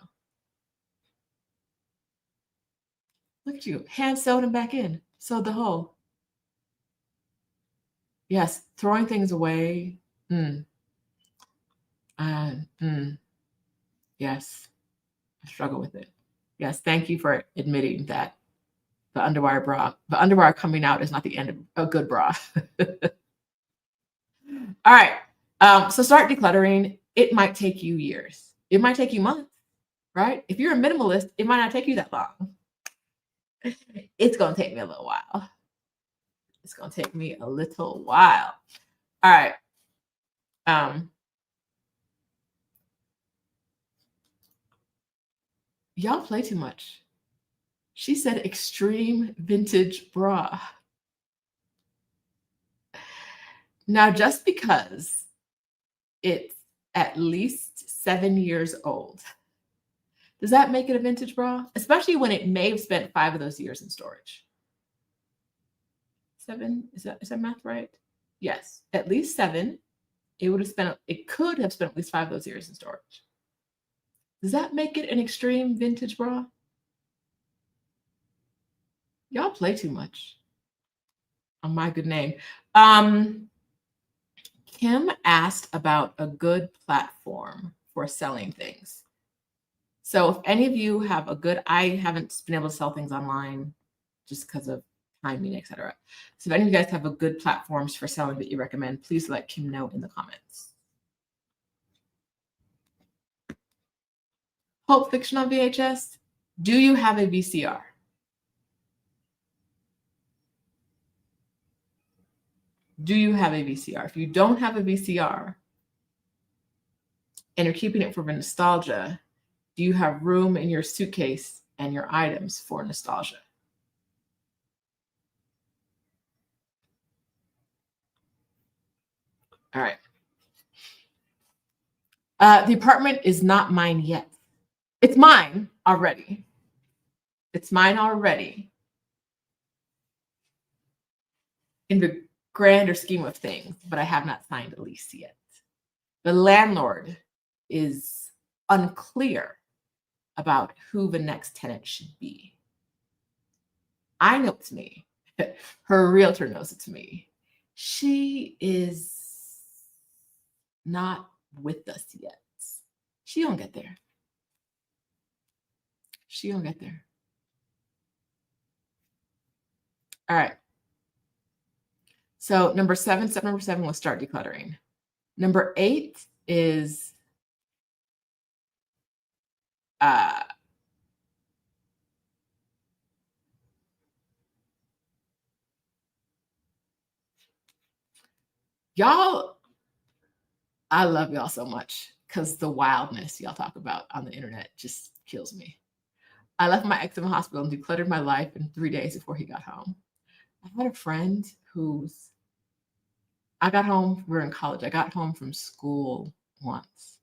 Look at you, hand sewed them back in, sewed the hole. Yes, throwing things away. Yes, I struggle with it. Yes, thank you for admitting that the underwire coming out is not the end of a good bra. All right. So start decluttering. It might take you years. It might take you months, right? If you're a minimalist, it might not take you that long. It's going to take me a little while. It's going to take me a little while. All right. Y'all play too much. She said extreme vintage bra. Now, just because it's at least 7 years old, does that make it a vintage bra? Especially when it may have spent 5 of those years in storage. 7, is that math right? Yes, at least 7. It could have spent at least 5 of those years in storage. Does that make it an extreme vintage bra? Y'all play too much. On my good name. Kim asked about a good platform for selling things. So if any of you have I haven't been able to sell things online just because of timing, etc. So if any of you guys have a good platforms for selling that you recommend, please let Kim know in the comments. Pulp Fiction on VHS. Do you have a VCR? Do you have a VCR? If you don't have a VCR and you're keeping it for nostalgia, do you have room in your suitcase and your items for nostalgia? All right. The apartment is not mine yet. It's mine already. It's mine already. In the grander scheme of things, but I have not signed a lease yet. The landlord is unclear about who the next tenant should be. I know it's me. Her realtor knows it's me. She is not with us yet. She don't get there. She don't get there. All right. So number 7, step number 7 was start decluttering. Number 8 is y'all, I love y'all so much because the wildness y'all talk about on the internet just kills me. I left my ex in the hospital and decluttered my life in 3 days before he got home. I had a friend I got home, we were in college. I got home from school once.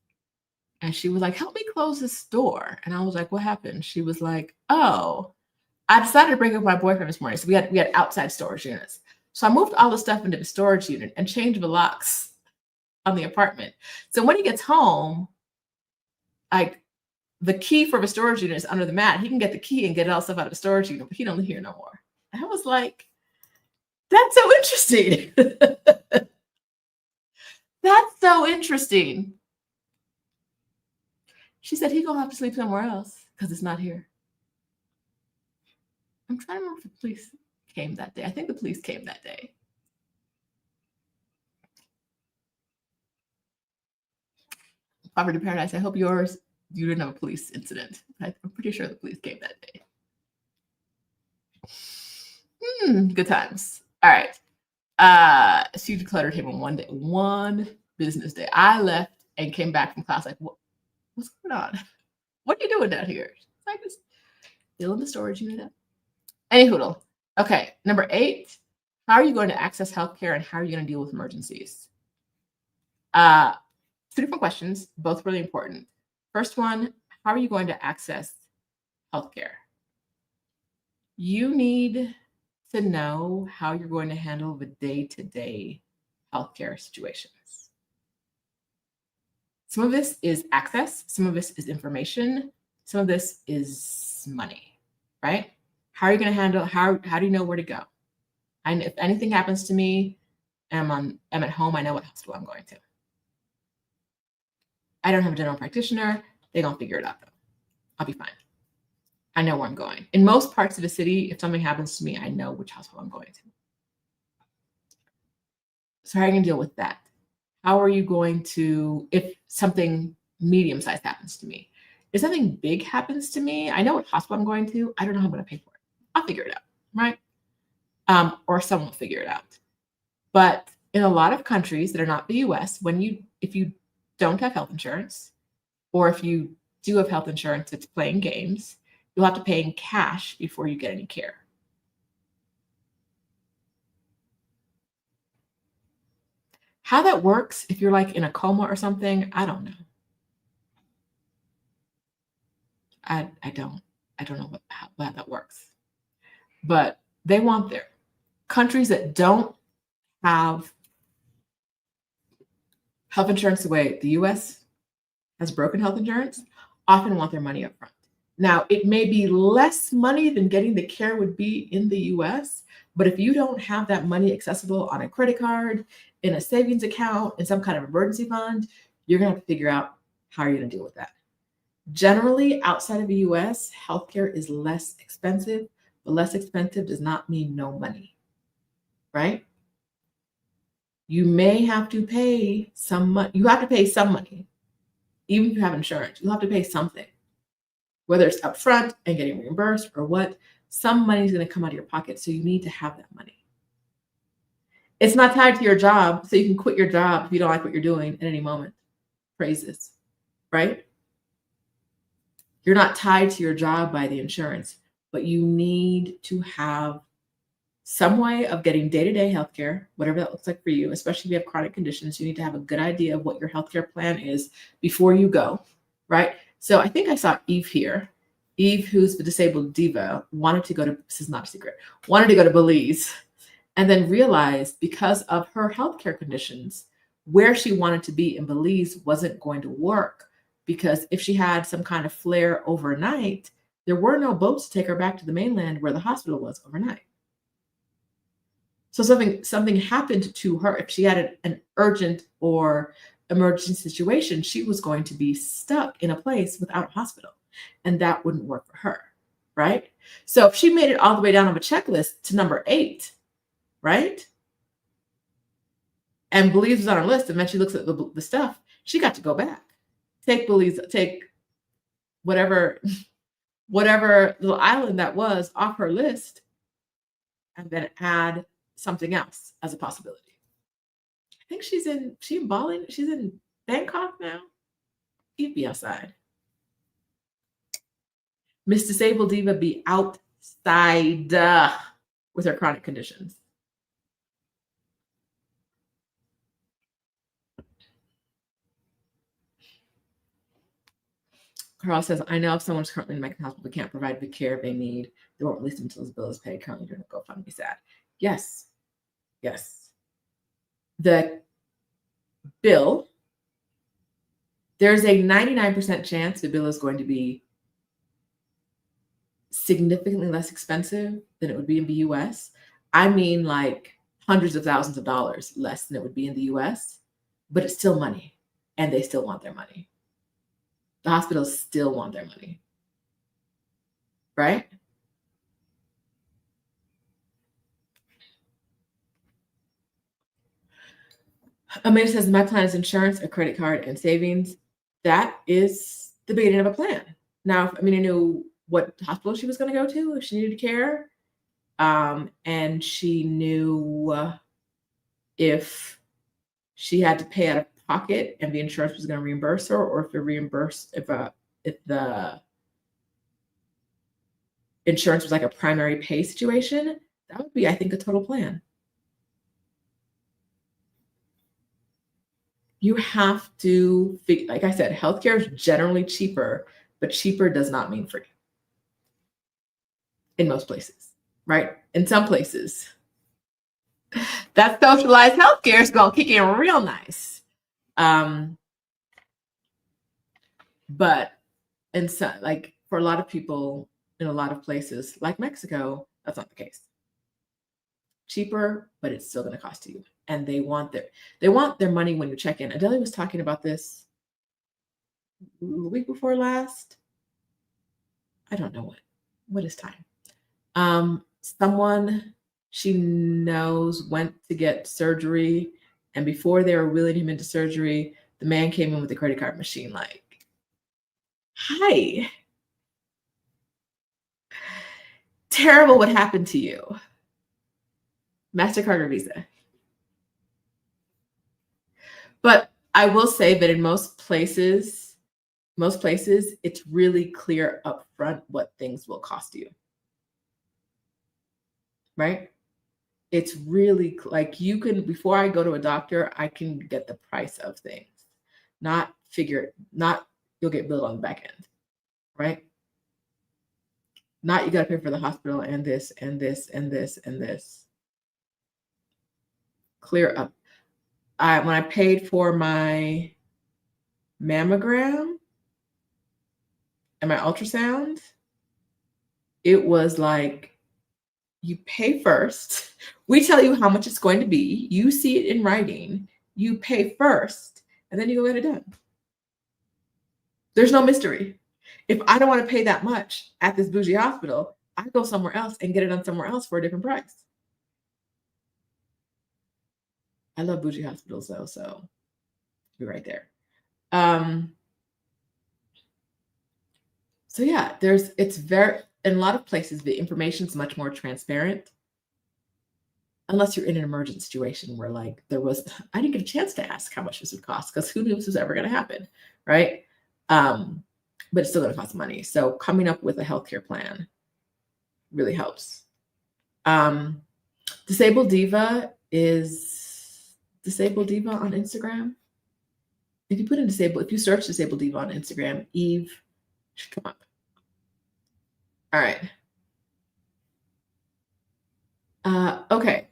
And she was like, help me close this door. And I was like, what happened? She was like, oh, I decided to break up with my boyfriend this morning. So we had outside storage units. So I moved all the stuff into the storage unit and changed the locks on the apartment. So when he gets home, like the key for the storage unit is under the mat. He can get the key and get all stuff out of the storage unit, but he don't live here no more. I was like, that's so interesting. That's so interesting. She said he's gonna have to sleep somewhere else because it's not here. I'm trying to remember if the police came that day. I think the police came that day. Poverty Paradise, I hope you didn't have a police incident. I'm pretty sure the police came that day. Good times. All right. She decluttered him on one business day. I left and came back from class like, what's going on? What are you doing down here? Like, just filling the storage unit up. Any hoodle. Okay, number 8. How are you going to access healthcare and how are you going to deal with emergencies? 2 different questions, both really important. First one, how are you going to access healthcare? You need to know how you're going to handle the day-to-day healthcare situations. Some of this is access, some of this is information, some of this is money, right? How are you going to handle, how do you know where to go? And if anything happens to me, I'm at home, I know what hospital I'm going to. I don't have a general practitioner. They're going to figure it out, though. I'll be fine. I know where I'm going. In most parts of the city, if something happens to me, I know which hospital I'm going to. So how are you going to deal with that? How are you going to, if something medium-sized happens to me? If something big happens to me, I know what hospital I'm going to. I don't know how I'm going to pay for it. I'll figure it out. right? Or some will figure it out. But in a lot of countries that are not the US, if you don't have health insurance, or if you do have health insurance that's playing games, you'll have to pay in cash before you get any care. How that works, if you're like in a coma or something, I don't know. I don't. I don't know how that works. But they want their countries that don't have health insurance the way the US has broken health insurance often want their money up front. Now, it may be less money than getting the care would be in the US, but if you don't have that money accessible on a credit card, in a savings account, in some kind of emergency fund, you're going to have to figure out how you're going to deal with that. Generally, outside of the US, healthcare is less expensive, but less expensive does not mean no money, right? You may have to pay some money. You have to pay some money, even if you have insurance. You'll have to pay something, whether it's upfront and getting reimbursed or what. Some money is going to come out of your pocket, so you need to have that money. It's not tied to your job, so you can quit your job if you don't like what you're doing at any moment. Praises, right? You're not tied to your job by the insurance, but you need to have some way of getting day-to-day healthcare, whatever that looks like for you, especially if you have chronic conditions. You need to have a good idea of what your healthcare plan is before you go, right? So I think I saw Eve here. Eve, who's the disabled diva, wanted to go to, this is not a secret, wanted to go to Belize, and then realized because of her healthcare conditions, where she wanted to be in Belize wasn't going to work, because if she had some kind of flare overnight, there were no boats to take her back to the mainland where the hospital was overnight. So something happened to her. If she had an urgent or emergency situation, she was going to be stuck in a place without a hospital, and that wouldn't work for her, right? So if she made it all the way down on the checklist to number 8, right? And Belize was on her list, and then she looks at the stuff, she got to go back. Take Belize, take whatever little island that was off her list, and then add something else as a possibility. I think she's in Bali. She's in Bangkok now. She'd be outside. Miss Disabled Diva be outside with her chronic conditions. Carl says, I know if someone's currently in a hospital but can't provide the care they need, they won't release them until his bill is paid. Currently doing a GoFundMe. Sad. Yes. Yes. The bill, there's a 99% chance the bill is going to be significantly less expensive than it would be in the US. I mean, like hundreds of thousands of dollars less than it would be in the US, but it's still money, and they still want their money. The hospitals still want their money, right? Amanda says, my plan is insurance, a credit card, and savings. That is the beginning of a plan. Now, if Amanda knew what hospital she was going to go to if she needed care, and she knew if she had to pay out of pocket and the insurance was going to reimburse her, or if the insurance was like a primary pay situation, that would be, I think, a total plan. You have to, like I said, healthcare is generally cheaper, but cheaper does not mean free in most places, right? In some places, that socialized healthcare is going to kick in real nice. But like for a lot of people in a lot of places, like Mexico, that's not the case. Cheaper, but it's still going to cost you. And they want their money when you check in. Adele was talking about this the week before last. I don't know what is time. Someone she knows went to get surgery, and before they were wheeling him into surgery, the man came in with a credit card machine like, hi. terrible what happened to you. MasterCard or Visa. But I will say that in most places, it's really clear upfront what things will cost you. Right? It's really like you can, before I go to a doctor, I can get the price of things, not you'll get billed on the back end, right? Not you got to pay for the hospital and this and this and this and this. Clear up. When I paid for my mammogram and my ultrasound, it was like, you pay first. We tell you how much it's going to be. You see it in writing. You pay first, and then you go get it done. There's no mystery. If I don't want to pay that much at this bougie hospital, I go somewhere else and get it done somewhere else for a different price. I love bougie hospitals though, so be right there. So yeah, it's very, in a lot of places, the information is much more transparent. Unless you're in an emergent situation where like I didn't get a chance to ask how much this would cost because who knew this was ever going to happen, right? But it's still going to cost money. So coming up with a healthcare plan really helps. Disabled Diva is Disabled Diva on Instagram. If you search Disabled Diva on Instagram, Eve should come up. All right. Okay.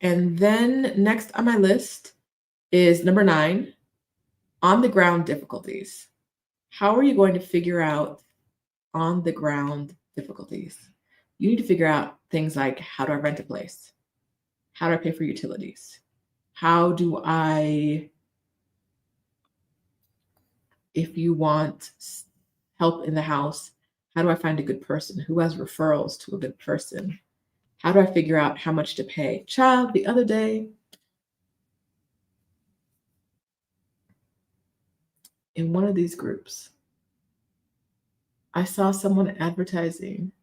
And then next on my list is number 9, on the ground difficulties. How are you going to figure out on the ground difficulties? You need to figure out things like, how do I rent a place? How do I pay for utilities? How do I, if you want help in the house, how do I find a good person? Who has referrals to a good person? How do I figure out how much to pay? Child, the other day, in one of these groups, I saw someone advertising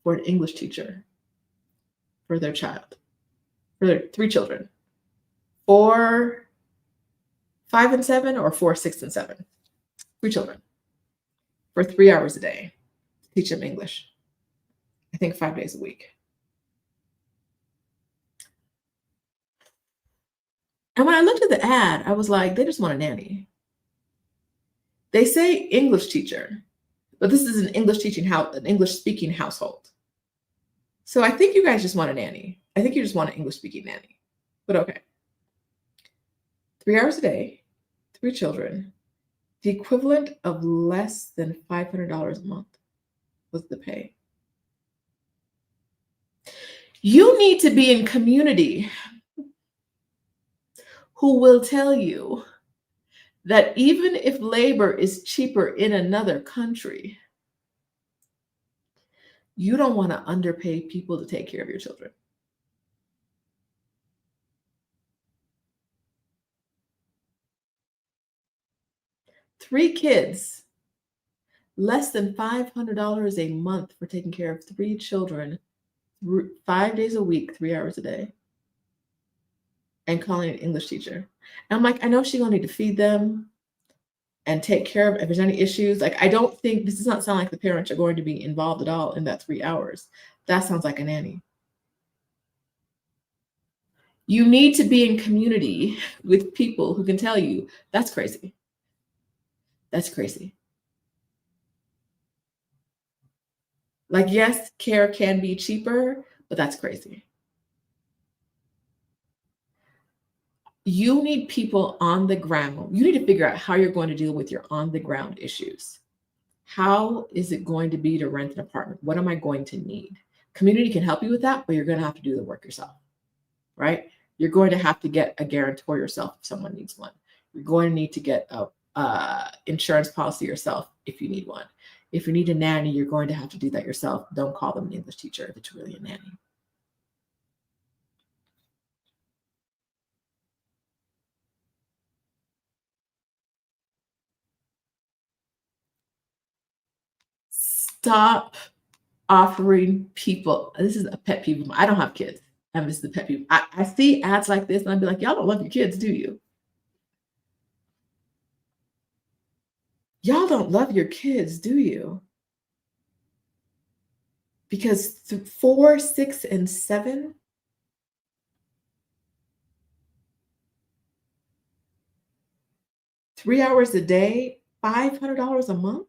for an English teacher for their child, for their 3 children, 4, 5, and 7, or 4, 6, and 7. 3 children for 3 hours a day to teach them English. I think 5 days a week. And when I looked at the ad, I was like, they just want a nanny. They say English teacher, but this is an English speaking household. So I think you guys just want a nanny. I think you just want an English speaking nanny. But okay. 3 hours a day, 3 children, the equivalent of less than $500 a month was the pay. You need to be in community who will tell you that even if labor is cheaper in another country, you don't want to underpay people to take care of your children. Three kids, less than $500 a month for taking care of 3 children, 5 days a week, 3 hours a day, and calling an English teacher. And I'm like, I know she's gonna need to feed them and take care of if there's any issues. Like, I don't think this does not sound like the parents are going to be involved at all in that 3 hours. That sounds like a nanny. You need to be in community with people who can tell you that's crazy. That's crazy. Like, yes, care can be cheaper, but that's crazy. You need people on the ground. You need to figure out how you're going to deal with your on the ground issues. How is it going to be to rent an apartment? What am I going to need? Community can help you with that, but you're going to have to do the work yourself, right? You're going to have to get a guarantor yourself if someone needs one. You're going to need to get a insurance policy yourself if you need one. If you need a nanny, you're going to have to do that yourself. Don't call them an English teacher if it's really a nanny. Stop offering people, this is a pet peeve of mine. I don't have kids. And this is the pet peeve. I see ads like this and I'd be like, y'all don't love your kids, do you? Y'all don't love your kids, do you? Because 4, 6, and 7, 3 hours a day, $500 a month.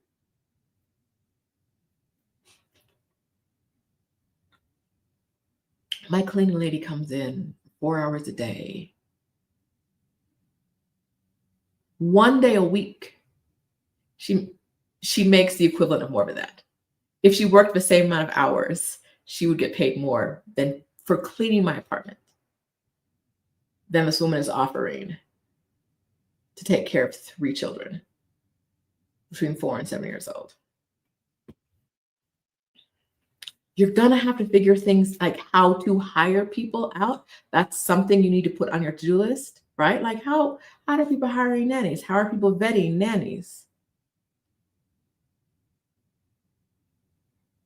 My cleaning lady comes in 4 hours a day, 1 day a week. She makes the equivalent of more than that. If she worked the same amount of hours, she would get paid more than for cleaning my apartment than this woman is offering to take care of 3 children between 4 and 7 years old. You're gonna have to figure things like how to hire people out. That's something you need to put on your to-do list, right? Like how are people hiring nannies? How are people vetting nannies?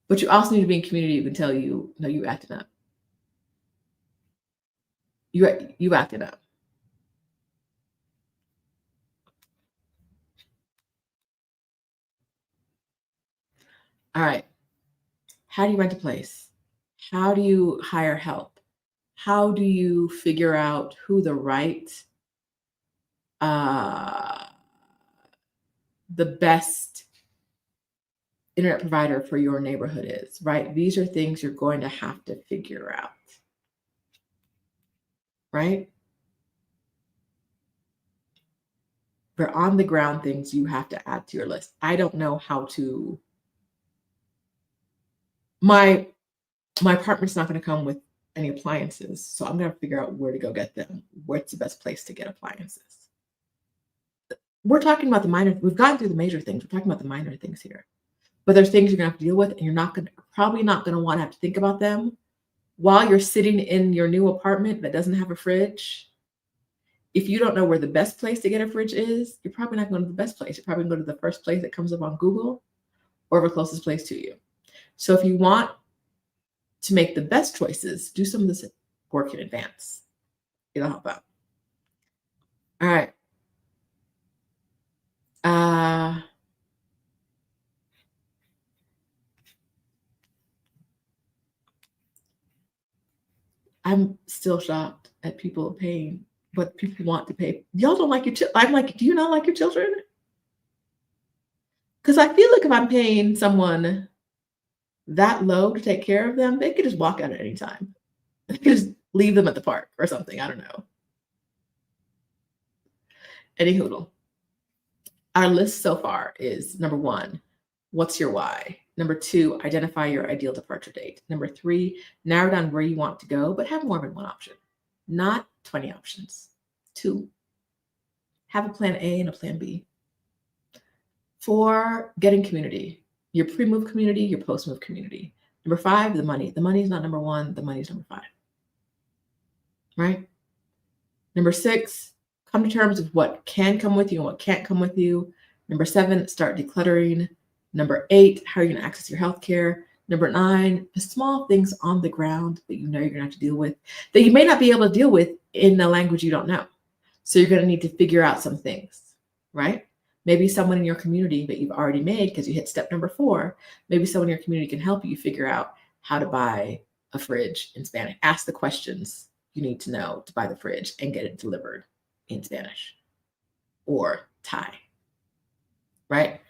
But you also need to be in community who can tell you, no, you acting up. You acting up. All right. How do you rent a place? How do you hire help? How do you figure out who uh, the best internet provider for your neighborhood is, right? These are things you're going to have to figure out, right? They're on the ground things you have to add to your list. I don't know how to. My apartment's not going to come with any appliances, so I'm going to figure out where to go get them. What's the best place to get appliances? We're talking about the minor. We've gotten through the major things. We're talking about the minor things here. But there's things you're going to have to deal with, and you're probably not going to want to have to think about them while you're sitting in your new apartment that doesn't have a fridge. If you don't know where the best place to get a fridge is, you're probably not going to the best place. You're probably going to go to the first place that comes up on Google or the closest place to you. So if you want to make the best choices, do some of this work in advance. It'll help out. All right. I'm still shocked at people paying what people want to pay. Y'all don't like your children. I'm like, do you not like your children? Because I feel like if I'm paying someone that low to take care of them, they could just walk out at any time. They could just leave them at the park or something. I don't know. Any hoodle. Our list so far is number 1, what's your why? Number 2, identify your ideal departure date. Number 3, narrow down where you want to go, but have more than one option, not 20 options. 2, have a plan A and a plan B. 4, getting community, your pre-move community, your post-move community. Number 5, the money. The money is not number 1, the money is number 5, right? Number 6, come to terms with what can come with you and what can't come with you. Number 7, start decluttering. Number 8, how are you going to access your healthcare? Number 9, the small things on the ground that you know you're going to have to deal with that you may not be able to deal with in a language you don't know. So you're going to need to figure out some things, right? Maybe someone in your community that you've already made because you hit step number 4, maybe someone in your community can help you figure out how to buy a fridge in Spanish. Ask the questions you need to know to buy the fridge and get it delivered in Spanish or Thai, right?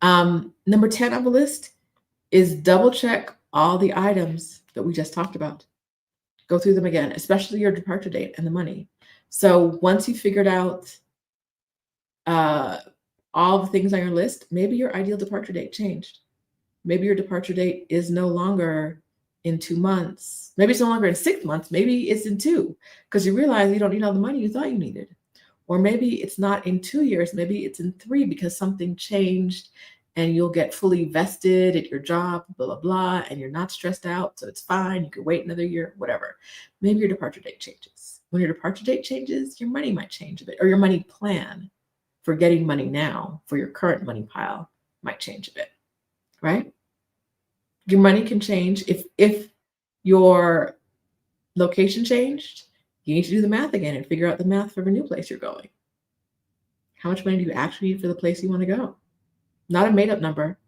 Number 10 on the list is double check all the items that we just talked about. Go through them again, especially your departure date and the money. So once you figured out all the things on your list, maybe your ideal departure date changed. Maybe your departure date is no longer in 2 months. Maybe it's no longer in 6 months. Maybe it's in 2 because you realize you don't need all the money you thought you needed. Or maybe it's not in 2 years. Maybe it's in 3 because something changed and you'll get fully vested at your job, blah, blah, blah, and you're not stressed out. So it's fine. You could wait another year, whatever. Maybe your departure date changes. When your departure date changes, your money might change a bit, or your money plan for getting money now for your current money pile might change a bit, right? Your money can change. If your location changed, you need to do the math again and figure out the math for the new place you're going. How much money do you actually need for the place you want to go? Not a made up number.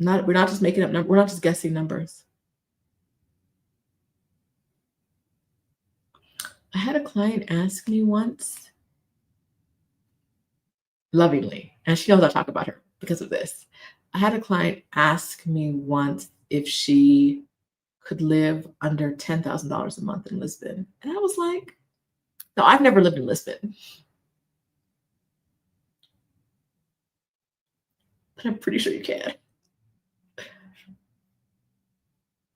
We're not just making up numbers. We're not just guessing numbers. I had a client ask me once, lovingly, and she knows I talk about her because of this. I had a client ask me once if she could live under $10,000 a month in Lisbon. And I was like, no, I've never lived in Lisbon, but I'm pretty sure you can.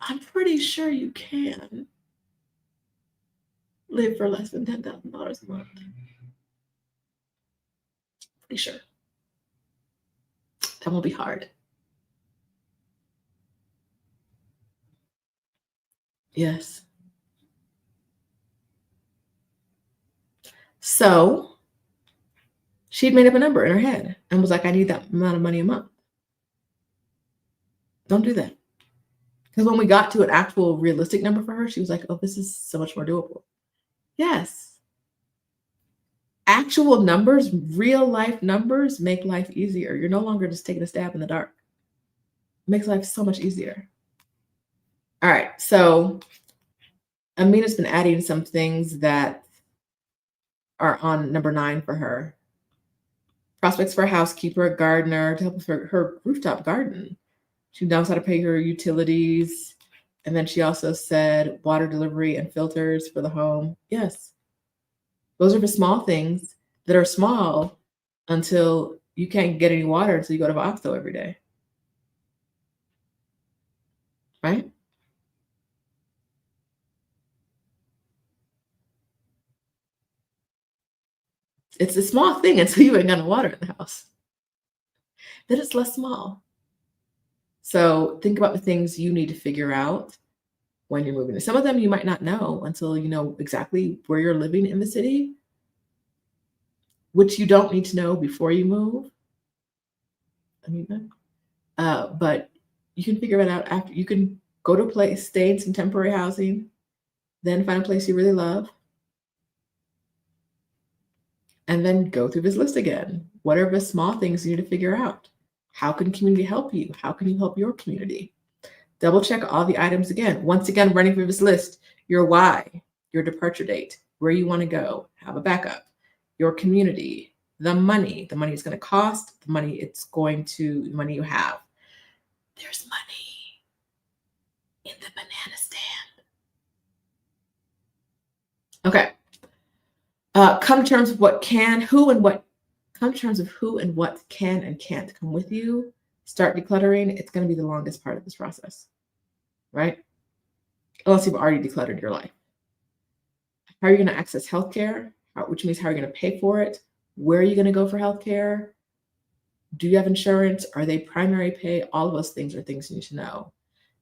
I'm pretty sure you can live for less than $10,000 a month. Pretty sure. That won't be hard. Yes. So she'd made up a number in her head and was like, I need that amount of money a month. Don't do that. Because when we got to an actual realistic number for her, she was like, oh, this is so much more doable. Yes. Actual numbers, real life numbers make life easier. You're no longer just taking a stab in the dark. It makes life so much easier. All right. So Amina's been adding some things that are on number 9 for her. Prospects for a housekeeper, a gardener to help with her rooftop garden. She knows how to pay her utilities. And then she also said water delivery and filters for the home. Yes. Those are the small things that are small until you can't get any water until you go to Voxo every day. Right? It's a small thing until you ain't got no water in the house. Then it's less small. So think about the things you need to figure out when you're moving. Some of them you might not know until you know exactly where you're living in the city, which you don't need to know before you move. But you can figure it out after. You can go to a place, stay in some temporary housing, then find a place you really love, and then go through this list again. What are the small things you need to figure out? How can community help you? How can you help your community? Double check all the items again. Once again, running through this list, your why, your departure date, where you want to go, have a backup, your community, the money it's going to cost, the money you have. There's money in the banana stand. Okay. Come to terms with come to terms of who and what can and can't come with you. Start decluttering. It's going to be the longest part of this process, right? Unless you've already decluttered your life. How are you going to access healthcare? Which means how are you going to pay for it? Where are you going to go for healthcare? Do you have insurance? Are they primary pay? All of those things are things you need to know.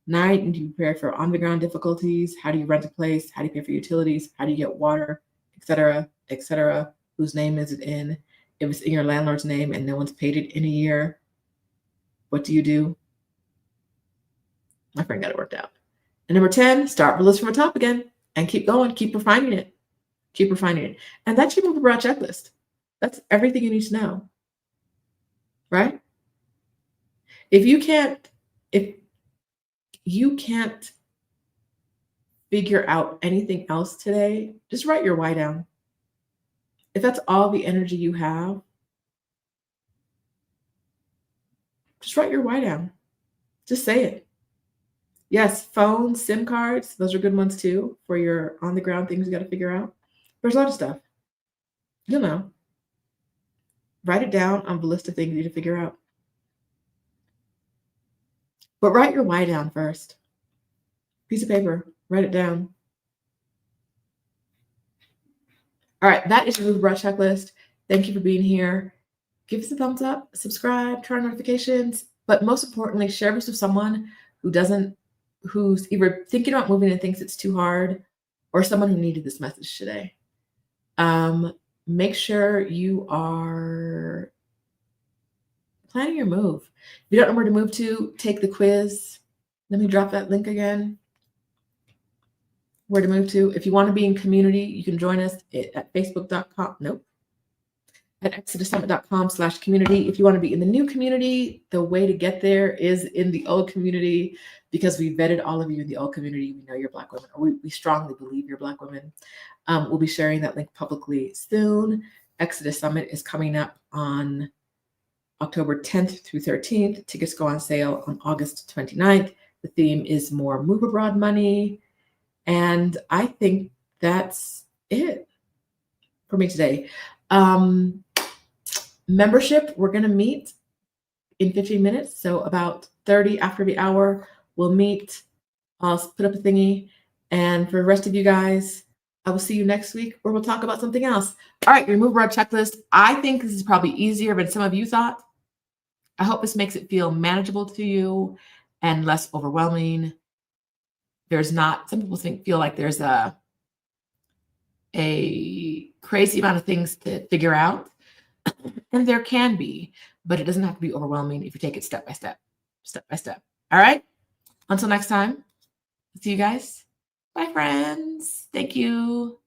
9, you need to be prepared for on-the-ground difficulties. How do you rent a place? How do you pay for utilities? How do you get water, et cetera, et cetera? Whose name is it in? If it's in your landlord's name and no one's paid it in a year, what do you do? My friend got it worked out. And number 10, start the list from the top again and keep going, keep refining it. Keep refining it. And that's your Move Abroad checklist. That's everything you need to know. Right? If you can't figure out anything else today, just write your why down. If that's all the energy you have, just write your why down. Just say it. Yes, phones, SIM cards, those are good ones too for your on the ground things you got to figure out. There's a lot of stuff. You'll know. Write it down on the list of things you need to figure out. But write your why down first. Piece of paper, write it down. All right, that is your Move Abroad checklist. Thank you for being here. Give us a thumbs up, subscribe, turn on notifications, but most importantly, share this with someone who's either thinking about moving and thinks it's too hard, or someone who needed this message today. Make sure you are planning your move. If you don't know where to move to, take the quiz. Let me drop that link again. Where to move to. If you want to be in community, you can join us at facebook.com. Nope. At exodussummit.com/community. If you want to be in the new community, the way to get there is in the old community, because we vetted all of you in the old community. We know you're Black women, or we strongly believe you're Black women. We'll be sharing that link publicly soon. Exodus Summit is coming up on October 10th through 13th. Tickets go on sale on August 29th. The theme is more move abroad money. And I think that's it for me today. Membership, we're going to meet in 15 minutes. So about 30 after the hour, we'll meet. I'll put up a thingy. And for the rest of you guys, I will see you next week, where we'll talk about something else. All right, your move abroad checklist. I think this is probably easier than some of you thought. I hope this makes it feel manageable to you and less overwhelming. Some people feel like there's a crazy amount of things to figure out. And there can be, but it doesn't have to be overwhelming if you take it step by step. All right. Until next time, see you guys. Bye, friends. Thank you.